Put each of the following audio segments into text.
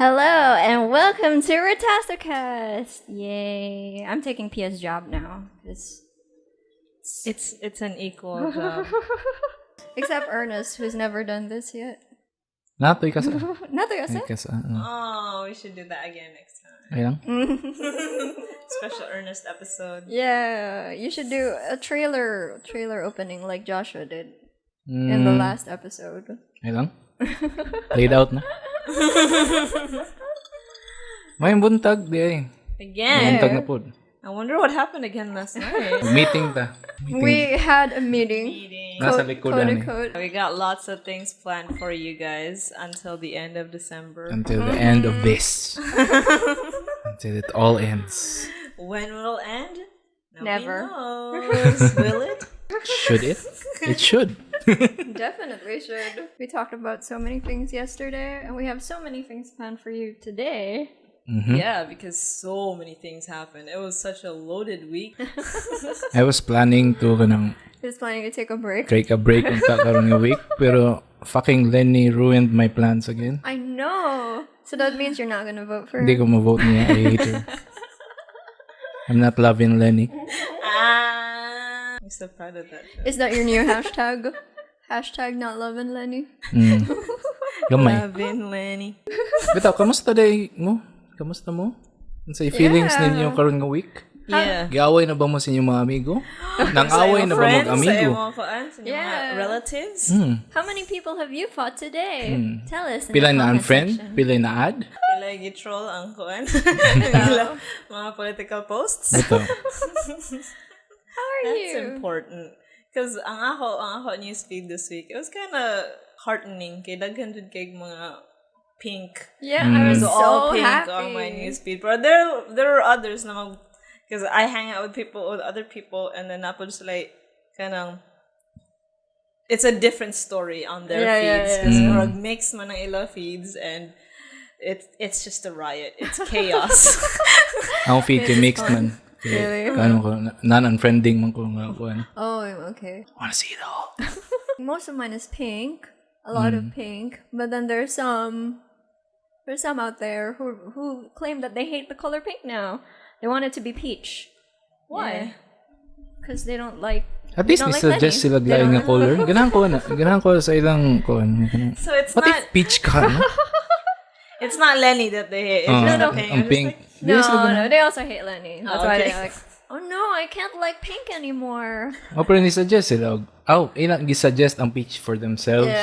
Hello and welcome to RetasoCast. Yay! I'm taking Pia's job now. It's an equal job. Except Ernest, who's never done this yet. Natoy kasi. Nothing I said. Oh, we should do that again next time. Ayun. Special Ernest episode. Yeah, you should do a trailer opening like Joshua did in the last episode. Ayun lang. Laid out na. May buntag di ay. Again. Buntag na po. I wonder what happened again last night. Meeting ta. We had a meeting. Nasa likodan eh. We got lots of things planned for you guys until the end of December. Until the end of this. Until it all ends. When will it end? Never. Knows. Will it? Should it? It should. Definitely should. We talked about so many things yesterday, and we have so many things planned for you today. Mm-hmm. Yeah, because so many things happened. It was such a loaded week. I was planning to He was planning to take a break. take a break unta karon nga week, pero fucking Leni ruined my plans again. I know. So that means you're not gonna vote for her. Hindi ko ma-vote niya. I hate her. I'm not loving Leni. I'm so proud of that. Is that your new hashtag? Hashtag not loving Leni. Gamay. Loving Leni. Bitaw, kamusta day mo? Kamusta mo? Sa feelings ninyo karon nga week? Yeah. Giaway na ba mo sa inyong mga amigo? Nang-away na ba mag-amigo? Yeah. Relatives? How many people have you fought today? Tell us in Pila the na comment unfriend? section. Pila na add? Pila gi-troll ang kuan. Pila mga political posts. Ito. How are That's you? important. Because ang ako newsfeed this week, it was kind of heartening. Kay daghan jud kay mga pink. Yeah, I was So so all pink happy. on my newsfeed. But there are others na because I hang out with other people, and then napo just like kind of it's a different story on their feeds. Because murag mix man ang ila feeds, and it's just a riot. It's chaos. Ang feed kay mixed man. Really? Kano ko, non-unfriending man ko nga kuan. Oh, okay. Wanna see it all? Most of mine is pink. A lot of pink. But then there's some out there who claim that they hate the color pink now. They want it to be peach. Why? Because they don't like. At least don't ni like suggest Leni. sila glaring nga color. Ganahan ko sa ilang kuan. So it's What not if peach ka? No? it's not Leni that they hate. It's just the pink. Ang pink. No, they also hate Leni. That's why okay. they're like, oh no, I can't like pink anymore. O pero ni-suggest sila. Ilang gi-suggest ang peach for themselves.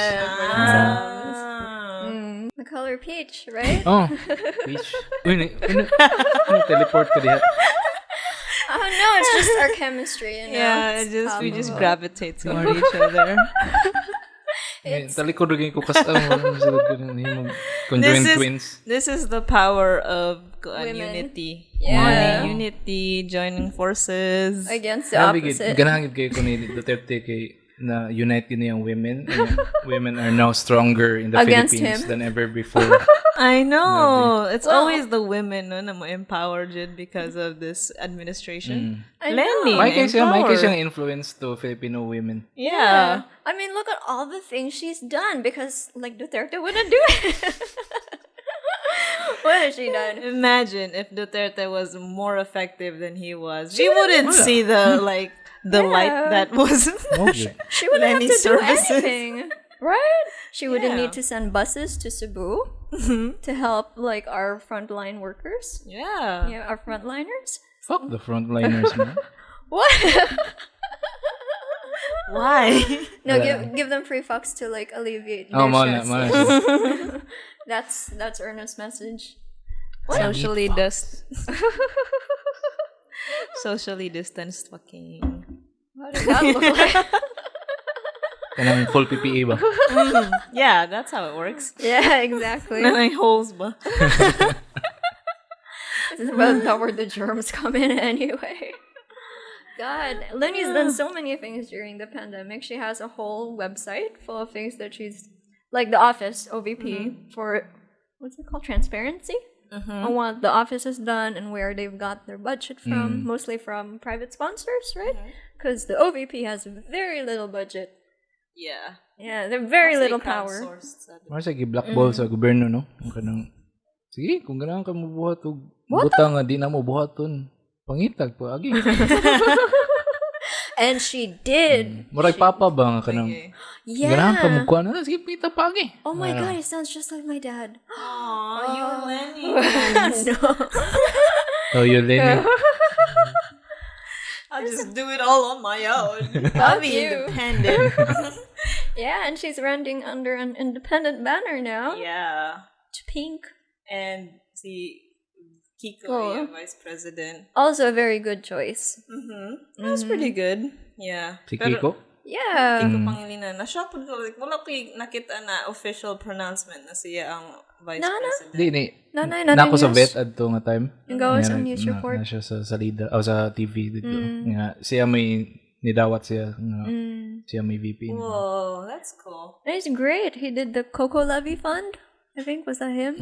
The color peach, right? Oh, peach. Uy, teleport ka diha. Oh no, it's just our chemistry, you know? Yeah, we just gravitate toward each other. Talikod rin ko kasama. Conjoined twins. This is the power of Women. unity. Yeah. Unity, joining forces. Against the Sabi opposite. ganahangit kayo ko ni Duterte kay na unite yun yung women. And women are now stronger in the Against Philippines him. than ever before. I know. It's always the women no, na empowered because of this administration. I Leni, know. May empowered. siyang influence to Filipino women. Yeah. I mean, look at all the things she's done because, like, Duterte wouldn't do it. What has she done? Imagine if Duterte was more effective than he was. We wouldn't see the light that was Okay. She wouldn't have to Leni's do services. anything, right? She wouldn't Yeah. need to send buses to Cebu to help, like, our frontline workers. Yeah. Yeah, our frontliners. Fuck the frontliners, man. What? Why? No, give them free fucks to, like, alleviate their Oh, mana. stress. That's Ernest's message. Socially distanced fucking. What does that look like? Kanang full PPE ba? Yeah, that's how it works. Yeah, exactly. Nanay holes ba? Well, that's where the germs come in anyway. God, Leni's done so many things during the pandemic. She has a whole website full of things that she's like the office OVP for what's it called, transparency on what the office has done and where they've got their budget from, mostly from private sponsors, right? Because the OVP has very little budget. Yeah. Yeah, they're very little power. Mara sa gi-blackball sa gobyerno, no? Ang kanang Sige, kung ganahan ka mo buhat og butang nga di na mo buhaton. Pangitag po agi. And she did. Murag papa ba nga kanang Yeah. ganahan ka mo kuha na sige pita pa agi. Oh my god, it sounds just like my dad. Aw, you and Leni. No. Oh, you Leni. I'll just do it all on my own. I'll be you. independent. Yeah, and she's running under an independent banner now. Yeah. It's pink. And si Kiko, yung vice president. Also a very good choice. That was pretty good. Yeah. Si Kiko. Yeah. Kiko Pangilinan. Na-shock po ko. Like, wala ko nakita na official pronouncement na siya ang vice president. Di ni. Nanay, Nako sa news. vet adto nga time. Go sa news report. Na siya sa salida o sa TV dito. Nga siya may nidawat siya nga siya may VP. Whoa, that's cool. And it's great. He did the Coco Levy Fund. I think was that him?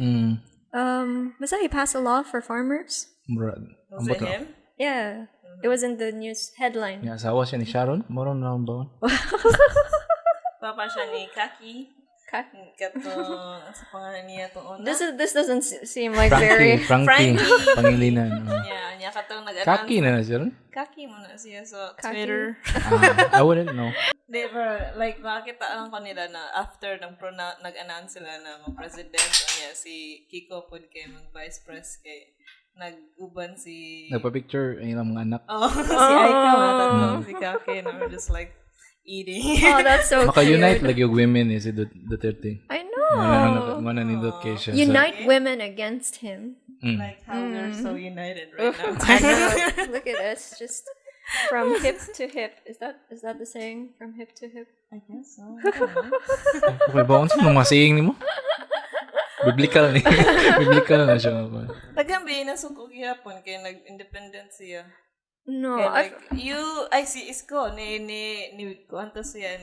Was that he passed a law for farmers? Was it him? Yeah. It was in the news headline. Nga asawa siya ni Sharon, moron na ba? Papa siya ni Kaki. Kaki. Kato, sa pangalan niya itong una. This doesn't seem like very Frankie. Pangilinan. Yeah, niya katong nag-announce. Kaki na siya ron? Kaki mo na siya sa Kaki. Twitter. I wouldn't know. Di ba, like, makita lang ko nila na after nag-announce sila na mag-president niya, si Kiko pod kay mag-vice pres kay nag-uban si... Nagpa-picture ang ilang mga anak. Oh, si Aika matatong si Kaki and we're just like eating. Oh, that's so Maka-unite cute. lagi yung women si Duterte. I know. Mana nindot kay siya. Unite women against him. Like how we're so united right now. I know. Look at us, just from hip to hip. Is that the saying? From hip to hip? I guess so. I don't know. Okay ba? Unsa nung masaying ni mo? Biblical ni. Biblical na siya. Tagambi na suko gihapon kay nag-independent siya. No, Kaya like, si Isko ni kuanto siya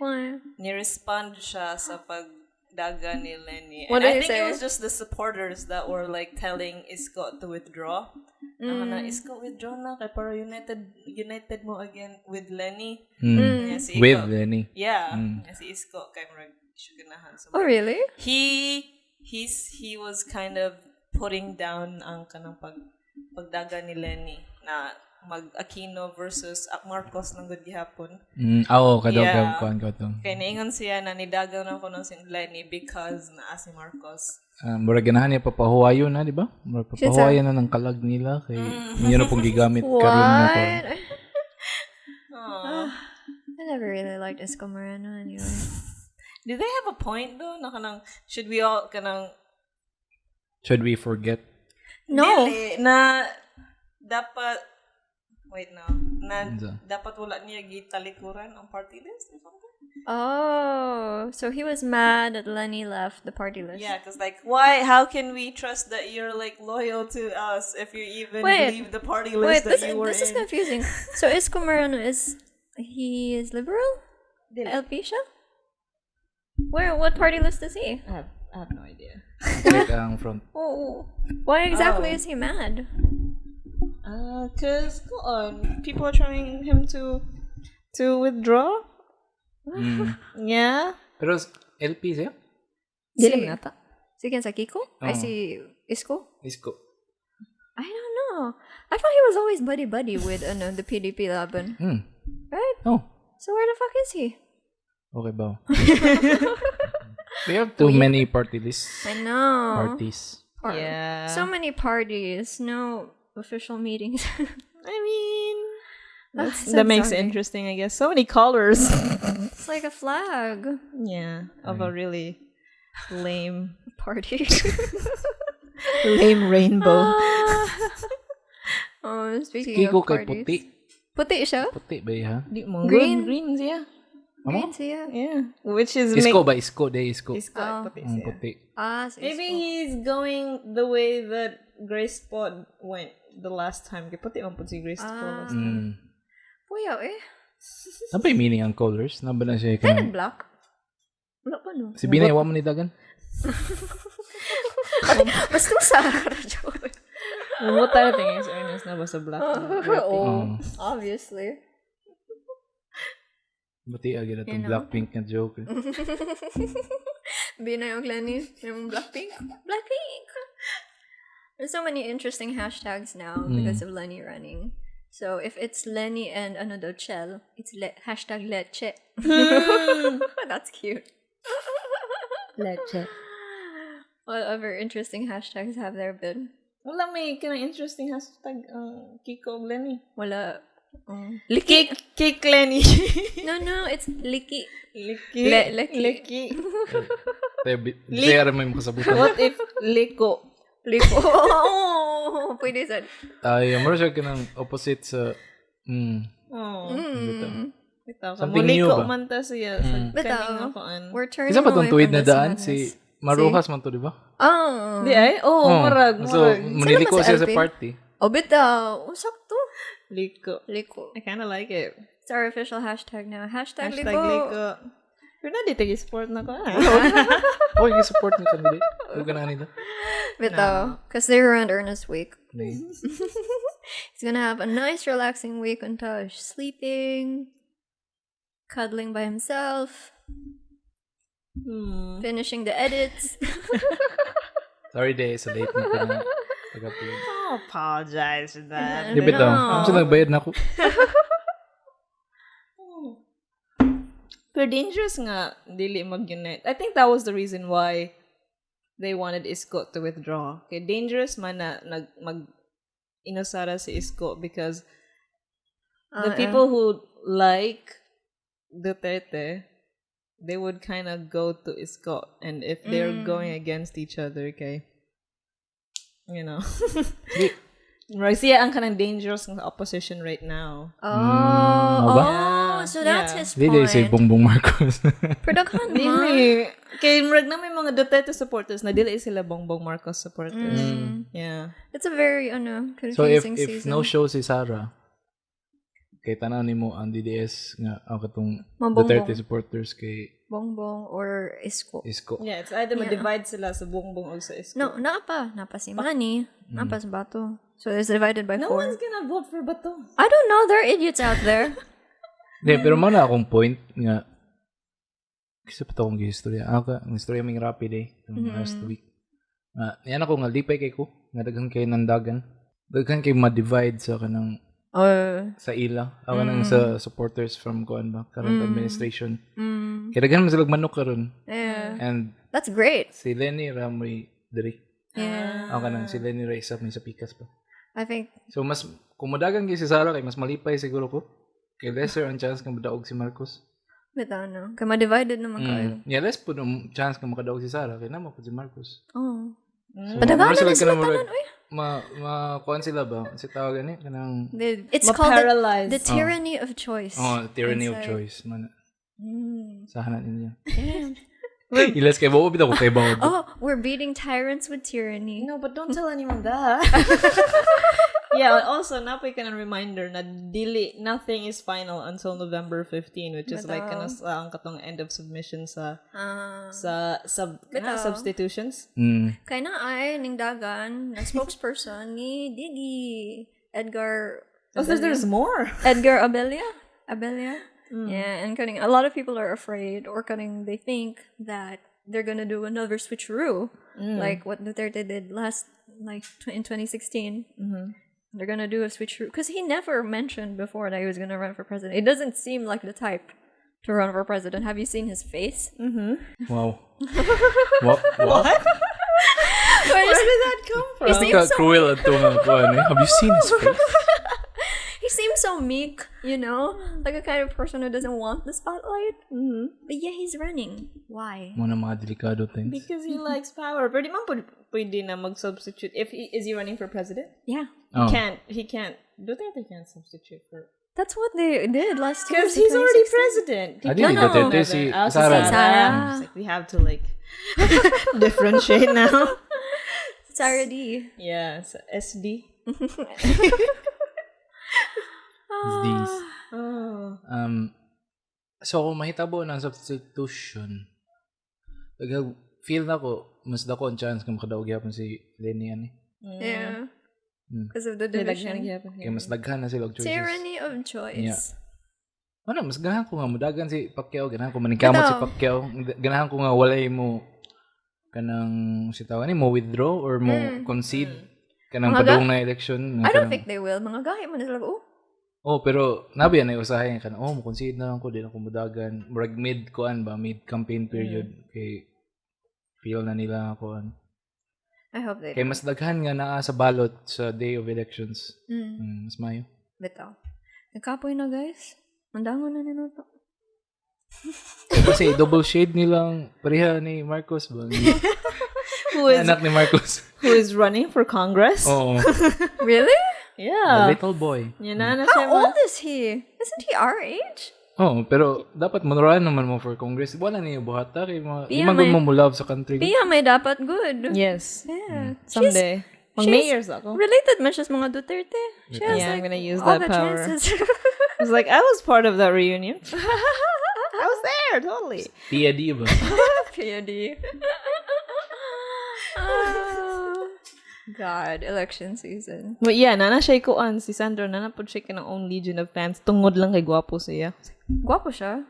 Why? ni-respond siya sa pagdaga ni Leni. What And did he I think say? it was just the supporters that were like telling Isko to withdraw. Na Isko, withdraw na kay para united mo again with Leni. Yeah, si With Iko. Leni. Yeah. Si Isko kay murag suganahan. So, Oh, really? he was kind of putting down ang kanang pagdaga ni Leni na mag-Aquino versus Marcos ng good gihapon. Kadaw kuan ko to. Kaya naingon siya na nidagan na ko ng si Leni because naa si Marcos. Murag ganahan niya papahuwayon na, di ba? Murag papahuwayon na ng kalag nila kay niyo na pong gigamit karon na ko. I never really liked Isko Moreno anyway. Did they have a point though? Na kanang should Should we forget? No. Dili, na dapat na Ano? dapat wala niya gitalikuran ang party list or something? Oh, so he was mad that Leni left the party list. Yeah, because like, why? How can we trust that you're like loyal to us if you even leave the party list that you were this is in? confusing. So Isko Moreno is liberal? LP siya? What party list is he? I have no idea. Like ang front. Oh, why exactly is he mad? Cause go on, people are trying him to withdraw. Yeah. Pero LP siya? Dili nata. Sige sa Kiko? I see Isko? Isko. I don't know. I thought he was always buddy with the PDP laban. Right? Oh. So where the fuck is he? Okay ba? We have too many party lists. I know. Parties. Yeah. So many parties, no official meetings. I mean, So that makes it exhausting. interesting, I guess. So many colors. It's like a flag Yeah, of a really lame party. lame rainbow. Oh, speaking Kiko of kay parties. puti. Puti siya? Puti ba ha? Di mo Green. green siya. Green siya. Yeah, which is Isko ba? Isko. Day Isko. puti siya. Puti. Ah, so Maybe Isko. he's going the way that Grace Pod went the last time. Kaya puti man po si Grace Pod last time. Puyaw eh. Ano ba yung meaning ang colors? Naba na siya Kaya kanang... nag-black? Wala pa no. Si Binay, wa mo ni Dagan? Basta sa radyo. What tayo tingin sa Ernest na ba sa black? Oh, obviously. Buti agad itong Blackpink na joke. Binay og Leni. Yung Blackpink. Blackpink! There's so many interesting hashtags now because of Leni running. So if it's Leni and ano daw, Chel, it's hashtag leche. That's cute. Leche. What other interesting hashtags have there been? Wala may interesting hashtag Kiko og Leni. Wala. Cake Leni. No, it's Liki. Leki. Leki. Kaya may makasabutan. What if Liko? Liko. Oh, pwede sa. Mara siya kanang opposite sa... Bitaw ka. Something new Muliko ba? man ta siya sa Bitaw. kaning koan. We're turning Isa ba away itong tuwid from na this daan? madness. Si Maruhas man to, di ba? Oh. Di ay? Marag. So, muniliko Sino ba sa siya sa LP? party. Oh, bitaw. Sakto. Liko. Liko. I kinda like it. It's our official hashtag now. Hashtag Hashtag Liko. Liko. Pero na di tagi-sport na ko. Oh, yung support ni Candidate. Huwag ka na nila. Bitaw. Because they ruined Ernest's week. Like, He's gonna have a nice, relaxing week until he's sleeping, cuddling by himself, finishing the edits. sorry, day. Sa late na ko na pag-upload. Oh, apologize for that. Di bitaw. Ano sa nagbayad na ako? Pero dangerous nga, dili mag-unite. I think that was the reason why they wanted Isko to withdraw. Okay, dangerous man na mag-inusara si Isko because the people who like Duterte, they would kind of go to Isko. And if they're going against each other, okay, you know. Right, siya ang kanang dangerous ng opposition right now. So that's his point. Dili si Bongbong Marcos. Production mo. Dili. Kay murag na may mga Duterte supporters na dili sila Bongbong Marcos supporters. Yeah. It's a very So confusing if season. no show si Sarah, kay tanaw nimo ang DDS nga ang katong Mabongbong. Duterte supporters kay Bongbong or Isko. Isko. Yeah, it's either ma-divide sila sa Bongbong o sa Isko. No, napa si Manny. Napa si Bato. So it's divided by No 4. one's gonna vote for Bato. I don't know. There are idiots out there. Di, pero mo na akong point nga kasi pa akong gistorya. Ang istorya ming rapid last week. Yan ako nga lipay kay ko. Nga daghan kay nandagan. Daghan kay ma-divide sa kanang sa ila. Ako nang sa supporters from kuan ba? Current administration. Kaya daghan man sila manok karon. Yeah. And That's great. si Leni Ramoy diri. Yeah. Ako nang si Leni Ray sa pikas pa. I think So mas kumudagan kay si Sarah kay mas malipay siguro ko. Kay lesser ang chance nga madaog si Marcos. bitaw no. Kaya ma-divided naman kayo. Yeah, less po ng chance nga makadaog si Sarah kay naman po si Marcos. Oh. So, Padagalan sila na sila kanang tanan, uy. kuan sila ba? Si tawagan ni kanang It's called Ma-paralyze. the tyranny of choice. tyranny It's of like- choice man. Sahanan ninyo. Damn. Ilas kay bawo bitaw ko kay bawo. Oh, we're beating tyrants with tyranny. No, but don't tell anyone that. Yeah, also, napay ka ng reminder na nothing is final until November 15, which is like ang katong end of submission sa Bitaw. substitutions. Kaya na ay ning dagan na spokesperson ni Digi Edgar. There's more. Edgar Abelia. Yeah, and kaning a lot of people are afraid or kaning they think that they're gonna do another switcheroo like what Duterte did in 2016. They're gonna do a switcheroo because he never mentioned before that he was gonna run for president. It doesn't seem like the type to run for president. Have you seen his face? Wow. What? Where did that come from? He seems so Cruel ato nga kuan. Have you seen his face? he seems so meek, you know, like a kind of person who doesn't want the spotlight. But yeah, he's running. Why? Muna mga delikado things. Because he likes power. Pero di man pwede na mag-substitute. Is he running for president? Yeah, He can't. Duterte can't substitute for... that's what they did last year. Because he's already president. Adi ni No. Duterte si Si Sarah. Sarah. It's like, we have to differentiate now. Sarah D. Yeah, so SD. These. Oh. So kung mahitabo ng substitution, feel na ko mas dako ang chance kung makadaog yapon si Leni ani. Yeah. Because of the division. Kaya mas daghan na sila og choices. Tyranny of choice. Yeah. Ano, mas ganahan ko nga mudagan si Pacquiao, ganahan ko maningkamot si Pacquiao, ganahan ko nga walay mo kanang si tawa ni mo withdraw or mo concede. kanang Mga padung na election. I don't think they will. Mga gahi man sila. Pero nabi yan ay usahay kanang mo-concede na lang ko din ako mudagan. Murag mid campaign period kay feel na nila ako. I hope they Kay mas daghan nga naa sa balot sa day of elections. Mas mayo. Bitaw. Nagkapoy na, guys. Mandangon na nila to. Kasi double shade nilang pareha ni Marcos ba? Who is Anak ni Marcos. who is running for Congress? Oo. Really? The Yeah. little boy. Yun na How old is he? Isn't he our age? Oo, pero dapat manurahan naman mo for Congress. Wala niyo buhata kay mga Pia imagod may- mo love sa country. Pia may dapat good. Yes. Yeah. Someday. Mag-mayors ako. Related man siya sa mga Duterte. She has Yeah, I'm like gonna use all that the power. chances. I was like, I was part of that reunion. I was there, totally. Tia di ba? PhD. Oh, God, election season. But yeah, nana siya ikuan. Si Sandro, nana po siya ka ng own legion of fans. Tungod lang kay gwapo siya. Guwapo siya.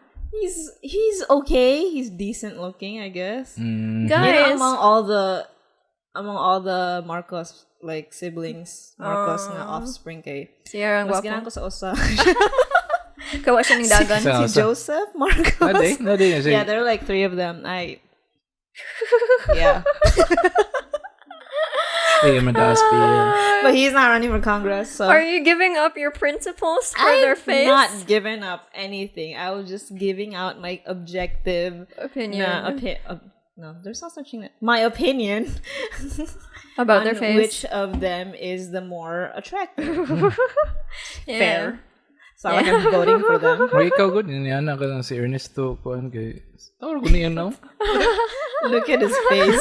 He's okay. He's decent looking, I guess. Mm. Guys. Among all the Marcos like siblings, Marcos nga offspring kay. Siya ang Mas guwapo. ginan ko sa usa. Kawa siya ng dagan. Sa- Si Joseph Marcos. Nade. Yeah, there are like 3 of them. Yeah. Ay, madaas Pia. But he's not running for Congress, so Are you giving up your principles for their face? not giving up anything. I was just giving out my objective Opinion. no, there's no such thing. My opinion About their on face. which of them is the more attractive. Yeah. Fair. So like I'm voting for them. May ikaw good, niyana ka lang si Ernesto kuan kay. Tawag ko niya now. Look at his face.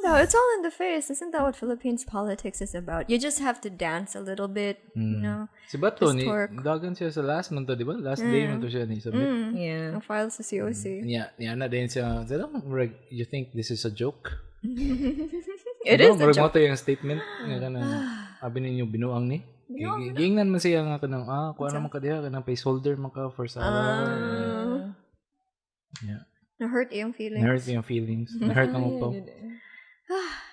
No, it's all in the face. Isn't that what Philippines politics is about? You just have to dance a little bit, you know. Si Bato Just ni twerk. dagan siya sa last man to, di ba? Last day man to siya ni submit. Yeah. Ang file sa COC. Niyana din siya. Murag, you think this is a joke? It is a Murag mo joke. to yung statement nga kanang abi ninyo binuang ni. Gingnan man siya nga kanang kuha naman ka diha kanang placeholder man ka for sa Yeah. Na-hurt yung feelings. Na-hurt yung feelings. Na-hurt ang upaw.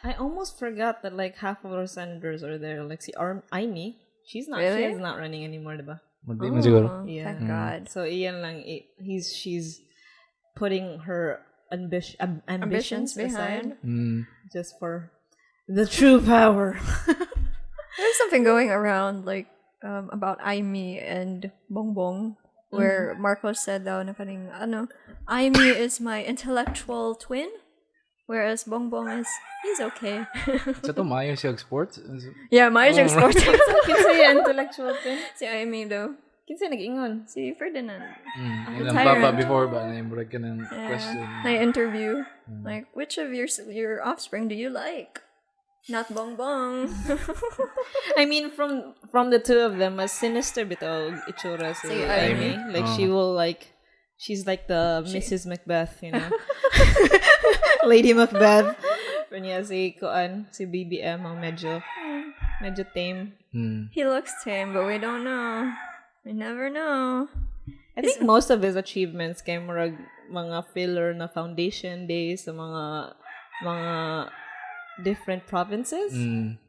I almost forgot that like half of our senators are there. Like si Amy, she's not. Really? She is not running anymore, diba? Hindi man siguro. Oh, Yeah. Thank God. So iyan lang. She's putting her ambitions aside behind. just for the true power. There's something going around like about Aimee and Bongbong where Marcos said daw na kaning Aimee is my intellectual twin whereas Bongbong is he's okay. Sa to maayo siya sports. Yeah, may siyang sport. Kinsa yung intellectual thing? Si Aimee daw. Kinsa nag-ingon? Si Ferdinand. Ilang tyrant. papa before ba na yung murag ka ng question. I interview like which of your offspring do you like? Not Bongbong. I mean, from the two of them, mas sinister bitaw itsura si Si Amy. Like she will like, she's like the Mrs. Macbeth, you know, Lady Macbeth. Kanya si BBM ang medyo tame. He looks tame, but we don't know. We never know. I think most of his achievements kay murag mga filler na foundation days sa mga different provinces.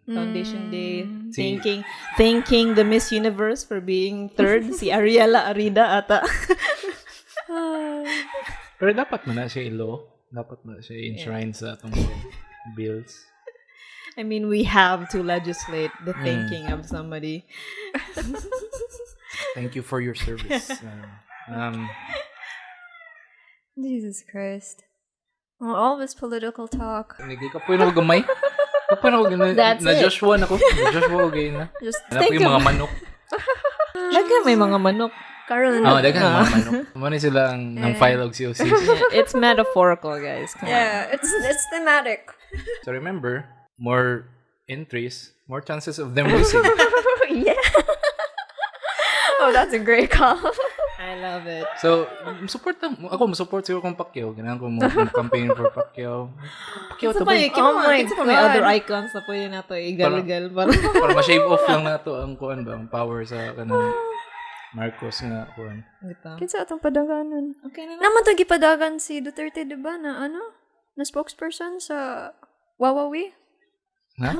Foundation Day, thanking the Miss Universe for being third, si Ariela Arida ata. Pero dapat mo na siya i-law. Dapat mo na siya enshrine sa atong bills. I mean, we have to legislate the thanking of somebody. Thank you for your service. Jesus Christ. Well, all this political talk. Nagay ka po yung gamay. Kapag ako That's na it. Joshua na ko. Na-Joshua ko ganyan na. Just Hanap ko yung mga manok. Dagan may mga manok. Carol. Oo, dagan mga manok. Muna sila ang file og COC. It's metaphorical, guys. Come on. Yeah, it's thematic. So remember, more entries, more chances of them losing. Yeah. Oh, that's a great call. I love it. So, support siguro kung Pacquiao. Ganyan ko mo campaign for Pacquiao. Pacquiao to ba? Oh my may God. other icons na pwede na to igal-igal. Para ma-shave off lang na to ang kuan ba, ang power sa kanang Marcos nga kuan. Kinsa atong padaganan. Okay na. Naman to gipadagan si Duterte, di ba, na na spokesperson sa Wawawi. Ha?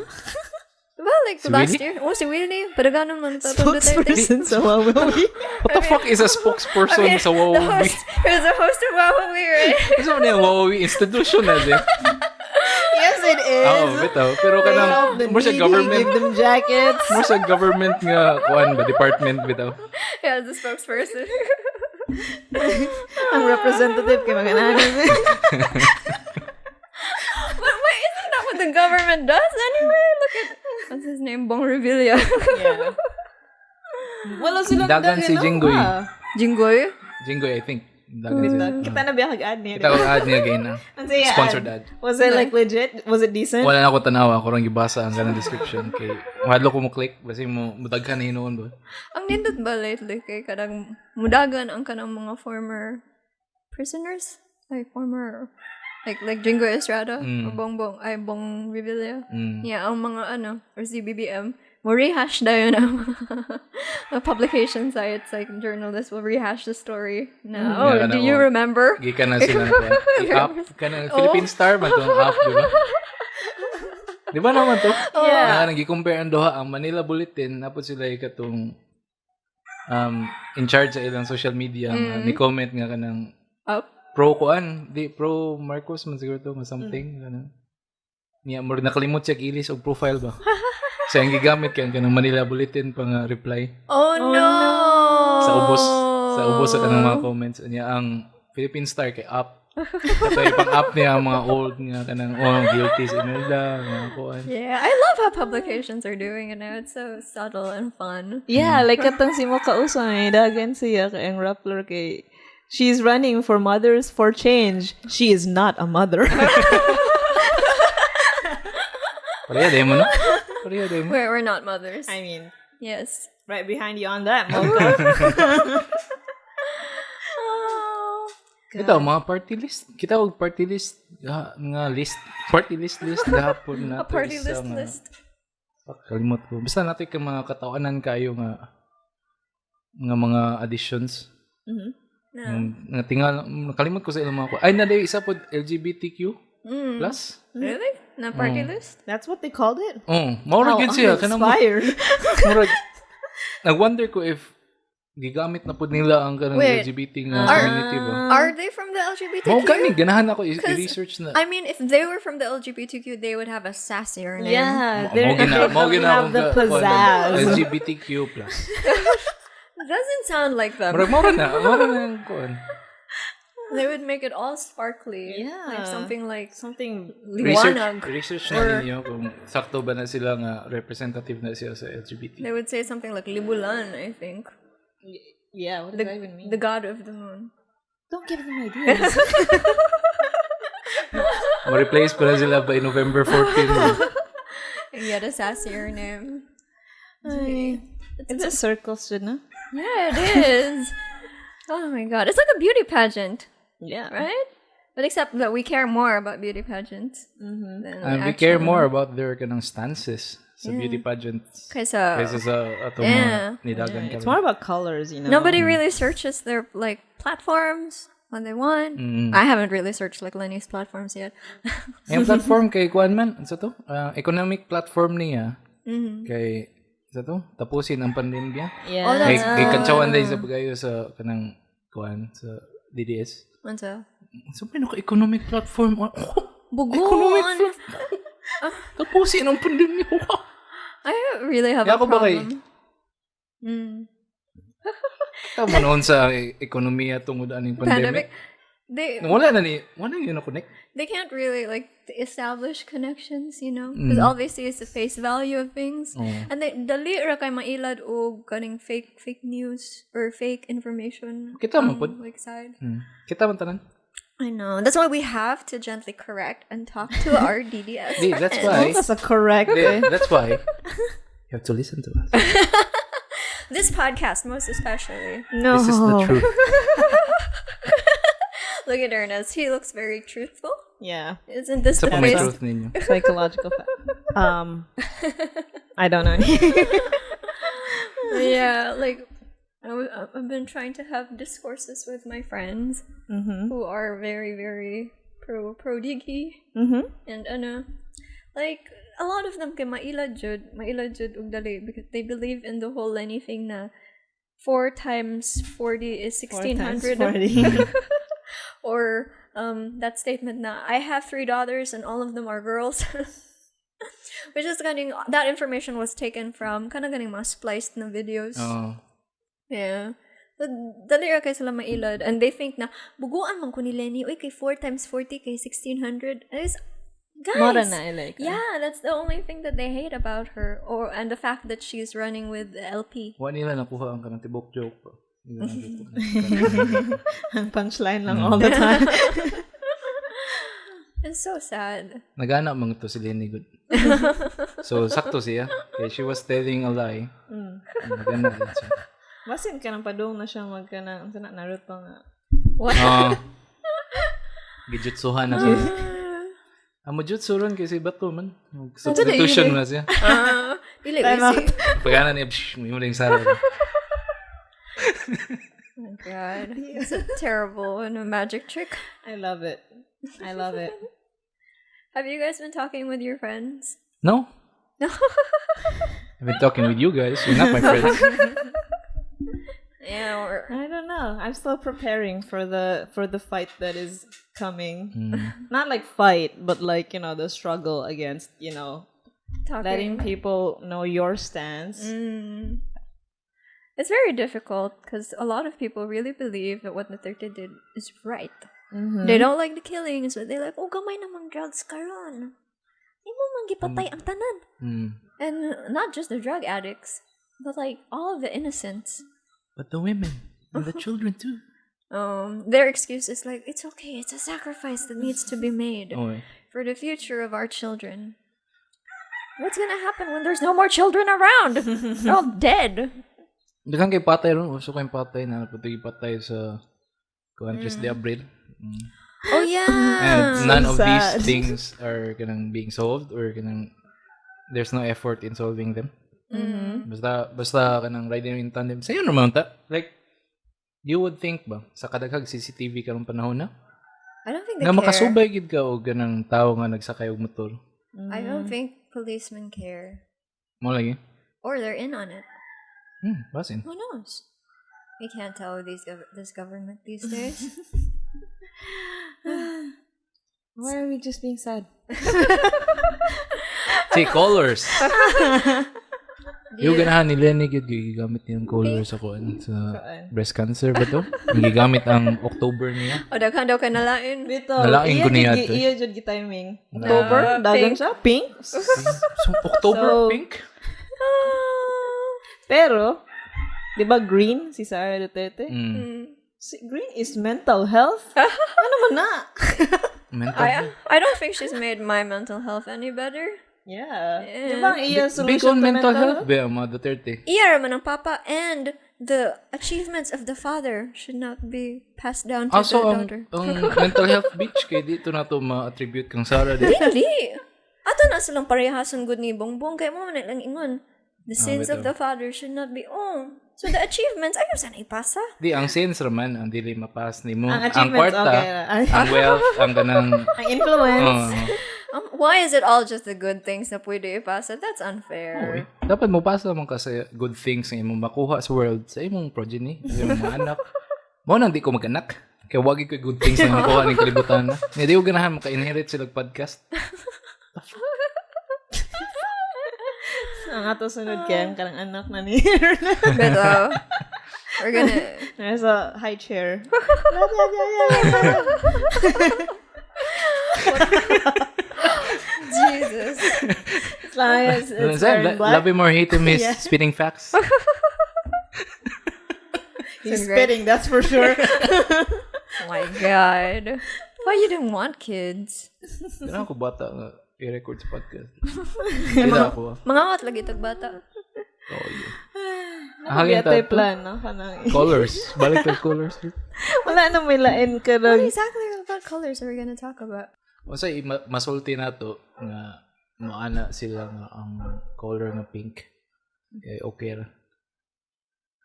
Diba, like, Si last Willie? year? Oh, si Willie. Padaganon man. Spokesperson sa Wawawi. What the fuck is a spokesperson sa The Wawawi? host, he was a host of Wawawi, right? Kasi mo na yung Wawawi institution na din. Yes, it is. Oo, bitaw. Pero They kanang, help the more sa needy, government, give them jackets. more sa government nga, kuan ba, department, bitaw. Yeah, the spokesperson. Ang representative kay mga nanin. But wait, isn't that what the government does anyway? Look at, what's his name? Bong Revilla. Yeah. Wala silang Dagan si Jinggoy. Jinggoy? Jinggoy, I think. Dagan siya. Kita na biya kag-ad niya. Kita ko ad niya again na. Ano siya, Sponsored ad. Was it like legit? Was it decent? Wala na ako tanawa. Ako lang gibasa ang ganang description. Kay, mahadlo ko mo click. Kasi mo, mutaghan na hinoon ba? Ang nindot ba lately kay kadang mudagan ang kanang mga former prisoners? Like former, like Jingo Estrada or Bong Revilla. Yeah, ang mga or si BBM, mo rehash na yun ang mga publication sites, like journalists will rehash the story. Na, do you remember? Gikan na sila na i-up. Kanang Philippine Star man itong up, di ba? Di ba naman to? Yeah. Nag-compare ang doha, ang Manila Bulletin, napod sila ikatong in charge sa ilang social media, ni comment nga kanang Up? pro Marcos man siguro to, something, ganun. Niya, mo nakalimot siya ilis og profile ba? So, ang gigamit kaya kanang Manila Bulletin pang reply. Oh no! Sa ubos sa kanang mga comments. Niya, ang Philippine Star kay up. Ito yung pang-up niya, ang mga old nga kanang, guilty sa Imelda, mga kuan. Yeah, I love how publications are doing it now. It's so subtle and fun. Yeah, like katong si mo kauso ay dagan siya kay ang Rappler kay she's running for Mothers for Change. She is not a mother. Pareha, demo no? Pareha, demo. We're not mothers. I mean, Yes. right behind you on that, Mocha. Ito, mga party list. Kita og party list, nga list. Party list gahapon na. A party list. Kalimot ko. Basta natin ka mga katawanan kayo nga mga additions. Nga tingal, nakalimot ko sa ilang mga ko. Ay, naday isa po LGBTQ plus. Really? Na party list? That's what they called it. Maurag yun siya. Inspired. Murag, nag-wonder ko if gigamit na po nila ang kanang Wait. LGBT nga community ba? Are they from the LGBTQ? Mao gani, ganahan ako i-research na. I mean, if they were from the LGBTQ, they would have a sassier name. Yeah, Mao they have the pizzazz. LGBTQ plus. Doesn't sound like them. Murag mao na yung kuan. They would make it all sparkly. Yeah. Like something like Something. liwanag. Research na ninyo kung sakto ba na sila nga representative na siya sa LGBT. They would say something like libulan, I think. Yeah, what does that even mean? The god of the moon. Don't give them ideas. Ma-replace pa na sila by November 14. And yet a sassier name. It's a circle, shouldn't it? Yeah, it is. Oh my god. It's like a beauty pageant, Yeah. right? But except that we care more about beauty pageants. Than And we actual- care more about their kanang stances sa beauty pageants Kaysa sa atong Yeah. mga nidagan It's kami. more about colors, you know. nobody really searches their like platforms when they want. I haven't really searched like Leni's platforms yet. Yung platform kay kuan man, sa to? Economic platform niya. Kay sa to? Tapusin ang pandemya. Yeah. Oh, Kay that's- kay kantsawan din sa pagayo sa kanang kuan sa DDS. What's up? So ano ka economic platform? Bugon. Economic platform. Tapusin ang pandemya. I really have Kaya a ako ba kay problem. tama noon sa ekonomiya tungod aning pandemic. They Wala yun na connect. they can't really like establish connections, you know, because all they see is the face value of things, and they dali ra kay mailad og kaning fake news or fake information. Kita man pod. Like side. Kita man tanan. I know. That's why we have to gently correct and talk to our DDS. Di, that's why. That's a correct. That's why you have to listen to us. This podcast, most especially. No. This is the truth. Look at Ernest. He looks very truthful. Yeah. Isn't this Sa the pa may face? truth ninyo. Psychological fact. I don't know. Yeah, like I've been trying to have discourses with my friends who are very, very pro digi. And like a lot of them kay mailad jud og dali because they believe in the whole Leni thing na 4 times 40 is 1600. 4 times 40. Or that statement na I have 3 daughters and all of them are girls. Which is that information was taken from ganing mga spliced na videos. Yeah. But dali ra kay sila mailad and they think na buguan man ko ni Leni oy kay 4 times 40 kay 1600. Guys, Mara na like. Yeah, that's the only thing that they hate about her and the fact that she's running with the LP. Wa nila nakuha ang kanang tibok joke. Ang punchline lang all the time. It's so sad. Nagana mga to si Leni good. So, sakto siya. Okay, she was telling a lie. Nagana din siya. Basin ka ng padung na siya magkanang Naruto nga. What? Gijutsuhan na siya. Amo jutsu ron kasi bato man. Substitution na siya. Dili easy. Pagana niya, may muling sarap. Oh my god. It's a terrible magic trick. I love it. Have you guys been talking with your friends? No? No. I've been talking with you guys. You're not my friends. Yeah, or I don't know. I'm still preparing for the fight that is coming. Not like fight, but like, the struggle against, letting people know your stance. It's very difficult because a lot of people really believe that what Duterte did is right. They don't like the killings, but they're like, oh, gamay namang drugs karon. Di mo man gipatay ang tanan. And not just the drug addicts, but like all of the innocents. But the women and the children too. Their excuse is like, it's okay, it's a sacrifice that needs to be made for the future of our children. What's gonna happen when there's no more children around? They're all dead. Daghang kay patay ron. Uso kay patay na pati patay sa Countries de Abril. Oh yeah. And none So of sad. these things are being solved or there's no effort in solving them. Basta kanang riding in tandem. Sa'yo naman ta. Like, you would think ba, sa kadaghag CCTV karong panahon na? I don't think they Nga care. makasubay gid ka og ganang tao nga nagsakay og motor. I don't think policemen care. Mo lagi. Or they're in on it. Basin. Who knows? We can't tell with this government these days. Why are we just being sad? Say colors. Yung ganahan ni Leni gid gigamit niya ang colors sa breast cancer ba to? Gigamit ang October niya. O daghan daw kay nalain. Bito. Nalaing ko niya to. Iya jud gi timing. October, dagan siya, pink. So, October pink? Pero, di ba green si Sara Duterte? Green is mental health? Ano man na? Mental health. I don't think she's made my mental health any better. Yeah. Di ba ang iya Big solution on to mental health ba ang mga Duterte? Iya raman ang papa and the achievements of the father should not be passed down to Also, the ang daughter. mental health bitch kay dito na to ma-attribute kang Sara di. Dili. Ato na silang parehason good ni Bongbong kay mo man lang ingon. The sins of the father should not be So the achievements ayaw sana ipasa. Di ang sense raman ang dili mapas nimo. Ang Ang achievements, kwarta, okay. ang wealth, ang ganang Ang influence. Why is it all just the good things na pwede ipasa? That's unfair. dapat mo pasa man ka sa good things nga imong makuha sa world sa imong progeny, sa imong mga anak. Mo nang di ko mag-anak. Kaya wagi ko good things na makuha ning kalibutan na. Nga di ko ganahan maka-inherit sila podcast. Ang ato sunod kaya ang karang anak na ni Pero, we're gonna... There's a high chair. Jesus. As long as it's wearing black. Love him or hate him is spitting facts. He's spitting, that's for sure. Oh my God. Why you didn't want kids? Ganun ako bata nga i-record sa podcast. Kaya ako. Mangangat lagi tag bata. Oh, yeah. Nakagaya tayo plan, no? Kanang Colors. Balik tayo colors. wala na may lain ka What lang. exactly about colors are we gonna talk about? O sa masulti na to nga maana sila nga ang color nga pink. Okay ra.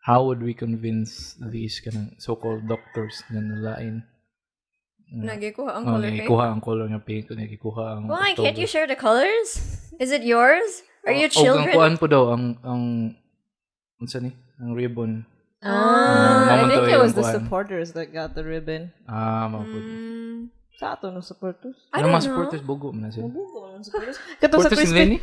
How would we convince these kanang so-called doctors na nalain Nagikuha ang Oh, color pink? nagikuha ang color ng pink. Nagikuha ang Why? October. Can't you share the colors? Is it yours? Are you Ang children? kuan po daw, ang unsa ni? Ang ribbon. I Naman think to it was yung the kuan. supporters that got the ribbon. Mapod. Sa ato no supporters. I Ano don't mas know. supporters bugo man na sila. Kato sa Supporters ni Leni?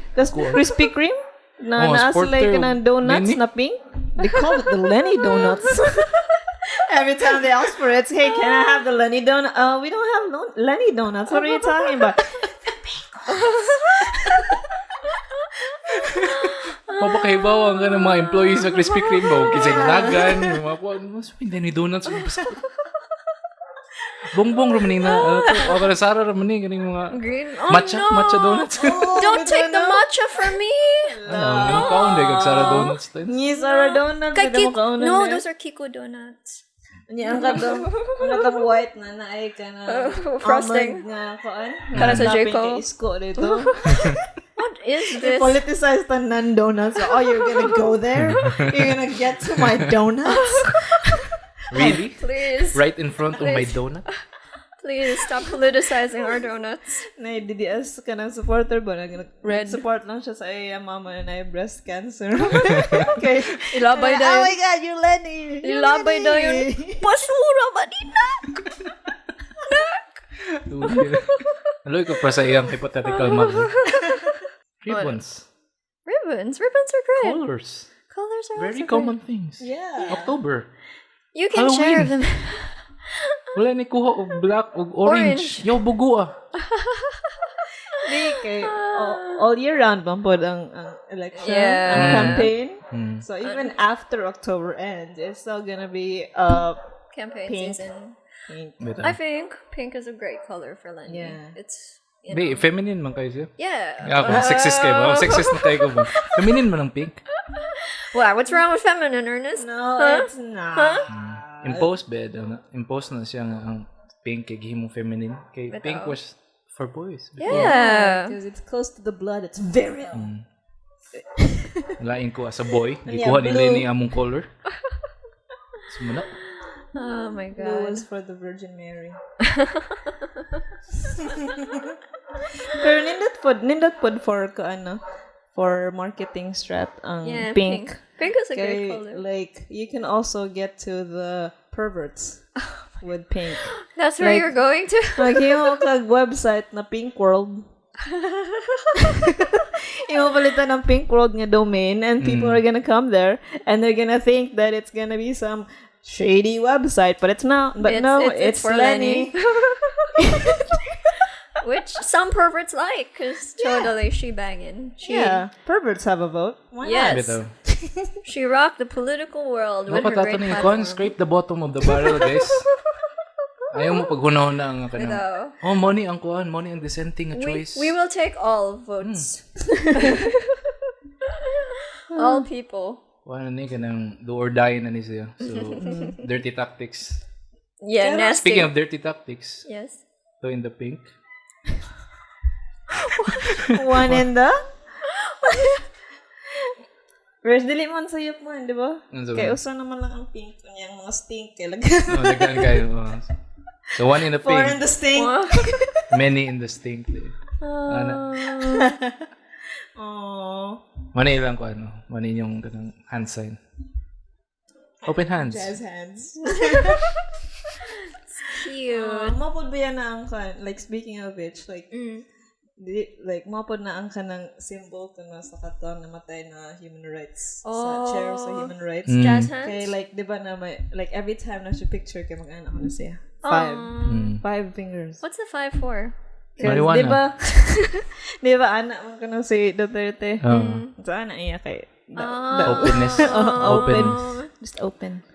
Krispy Kreme na Oh, naa supporter sila ka ng donuts Leni? na pink. They call it the Leni donuts. Every time they ask for it, hey, can I have the Leni donut? We don't have Leni donuts. What are you talking about? Mapakahibaw ang ng mga employees sa Krispy Kreme ba? Kisay nalagan. Mga po, mas pinday donuts. Bongbong ramaning na. O para Sara ramaning. Ganing mga Green? Oh, matcha. no. Matcha donuts. Don't take the matcha from me. Ang kaon day kag Sara donuts. Ni Sarah donuts. Kay Hindi mo Kiko. kaunan No, na. those are Kiko donuts. Ni ang katong white na ay ka na Frosting. almond nga koan. Para sa Napin Jayco. kay isko dito. What is this? Politicized the non-donuts. So, you're gonna go there? You're gonna get to my donuts? Really? Please. Right in front of my donut? Please stop politicizing our donuts. Na DDS ka ng supporter ba? Red. Support lang siya sa iya mama na breast cancer. Okay. Ilabay Oh daw my God, you're Leni! Ilabay daw yun. Basura ba din na? Aloy ko para sa iyang hypothetical mother. Ribbons. Ribbons are great. Colors. Colors are Very also common things. Yeah. October. great. You can share Halloween. them. Wala ni kuha og black og orange. Yo bugo ah. Kay, all year round bang pod ang election, Yeah. ang campaign. Mm. So even after October ends, it's still gonna be Campaign Pink. season. pink. Beta. I think pink is a great color for Leni. Yeah. It's you know, Be, feminine man kayo siya. yeah. Ako, sexist kayo ba? Sexist na kayo ko ba? Feminine man ang pink. Wow, what's wrong with feminine, Ernest? No, Huh? it's not. Impose bed. Impose na siya nga ang pink kay gihimo feminine. Kay Bitaw. pink was for boys. Yeah. Because it's close to the blood, it's virile. Lain ko as a boy. Yeah, Gikuha ni blue. Leni among color. Sumuna. Oh my Blue god. was for the Virgin Mary. Pero nindot pod for for marketing strat ang Yeah, pink. Pink is a great Kay, color. like you can also get to the perverts with pink. That's where like- you're going to? Like yung kag website na Pink World. Yung palitan ng Pink World nga domain and people are gonna come there and they're gonna think that it's gonna be some shady website, but it's not. But it's for Leni. Which some perverts like, because totally she banging. Yeah, perverts have a vote. Why Yes. Bitaw. She rocked the political world with her Dapat great ato ni platform. Kwan, scrape the bottom of the barrel, guys. Ayaw mo paghunahon na ang kanang. Bitaw. Oh, money ang kuan, money ang dissenting a We, choice. we will take all votes. All people. Kuan ni kanang do or die na ni siya. So, dirty tactics. Yeah, nasty. Speaking of dirty tactics, Yes. so in the pink. One in the. Whereas dili man sayop man, di ba? Ano sabi? Kaya usa naman lang ang pink. Kanyang mga stink. Kaya Oh, daghan kayo. So, one in the four pink, in the stink. many in the stink. Ano? Aww. Mani lang ko ano. Mani yung kanang hand sign. Open hands. Jazz hands. Cute. Mapod ba yan na ang like speaking of which, like mapod na ang kanang symbol kana sa katong namatay na human rights sa chair sa human rights. Jazz hands? Kay like di ba na may like every time na siya picture kay mag-anak ko na siya. Five fingers. What's the 5 for? Marijuana. Di ba? Di ba anak mo kana si Duterte? So anak iya kay Openness. Open. just open.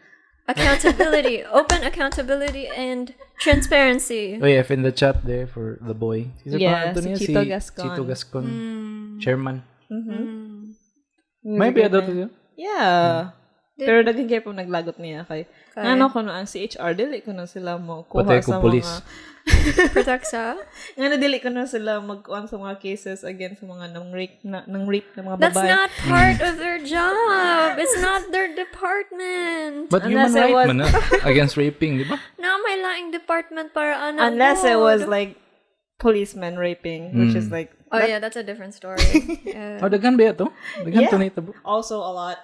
Accountability. Open accountability and transparency. Oh yeah, if in the chat there for the boy. Yeah, Ito si niya, Chito Gascon. Chito Gascon. Chairman. Mm-hmm. May biyado to yun? Yeah. Pero daghan kay po naglagot niya kay. Ano ko no ang CHR dili ko na sila mo kuha Patay sa ko police. mga Protect sa? Ngano dili ko na sila magkuan sa mga cases against sa mga nang rape na mga That's babae. not part of their job. It's not their department. But Unless human it right was- man against raping, di ba? Na may laing department para ano. Unless it good. was like policemen raping, which is like Oh yeah, that's a different story. Yeah. Oh, daghan ba ito? Daghan Yeah. to nito. also a lot.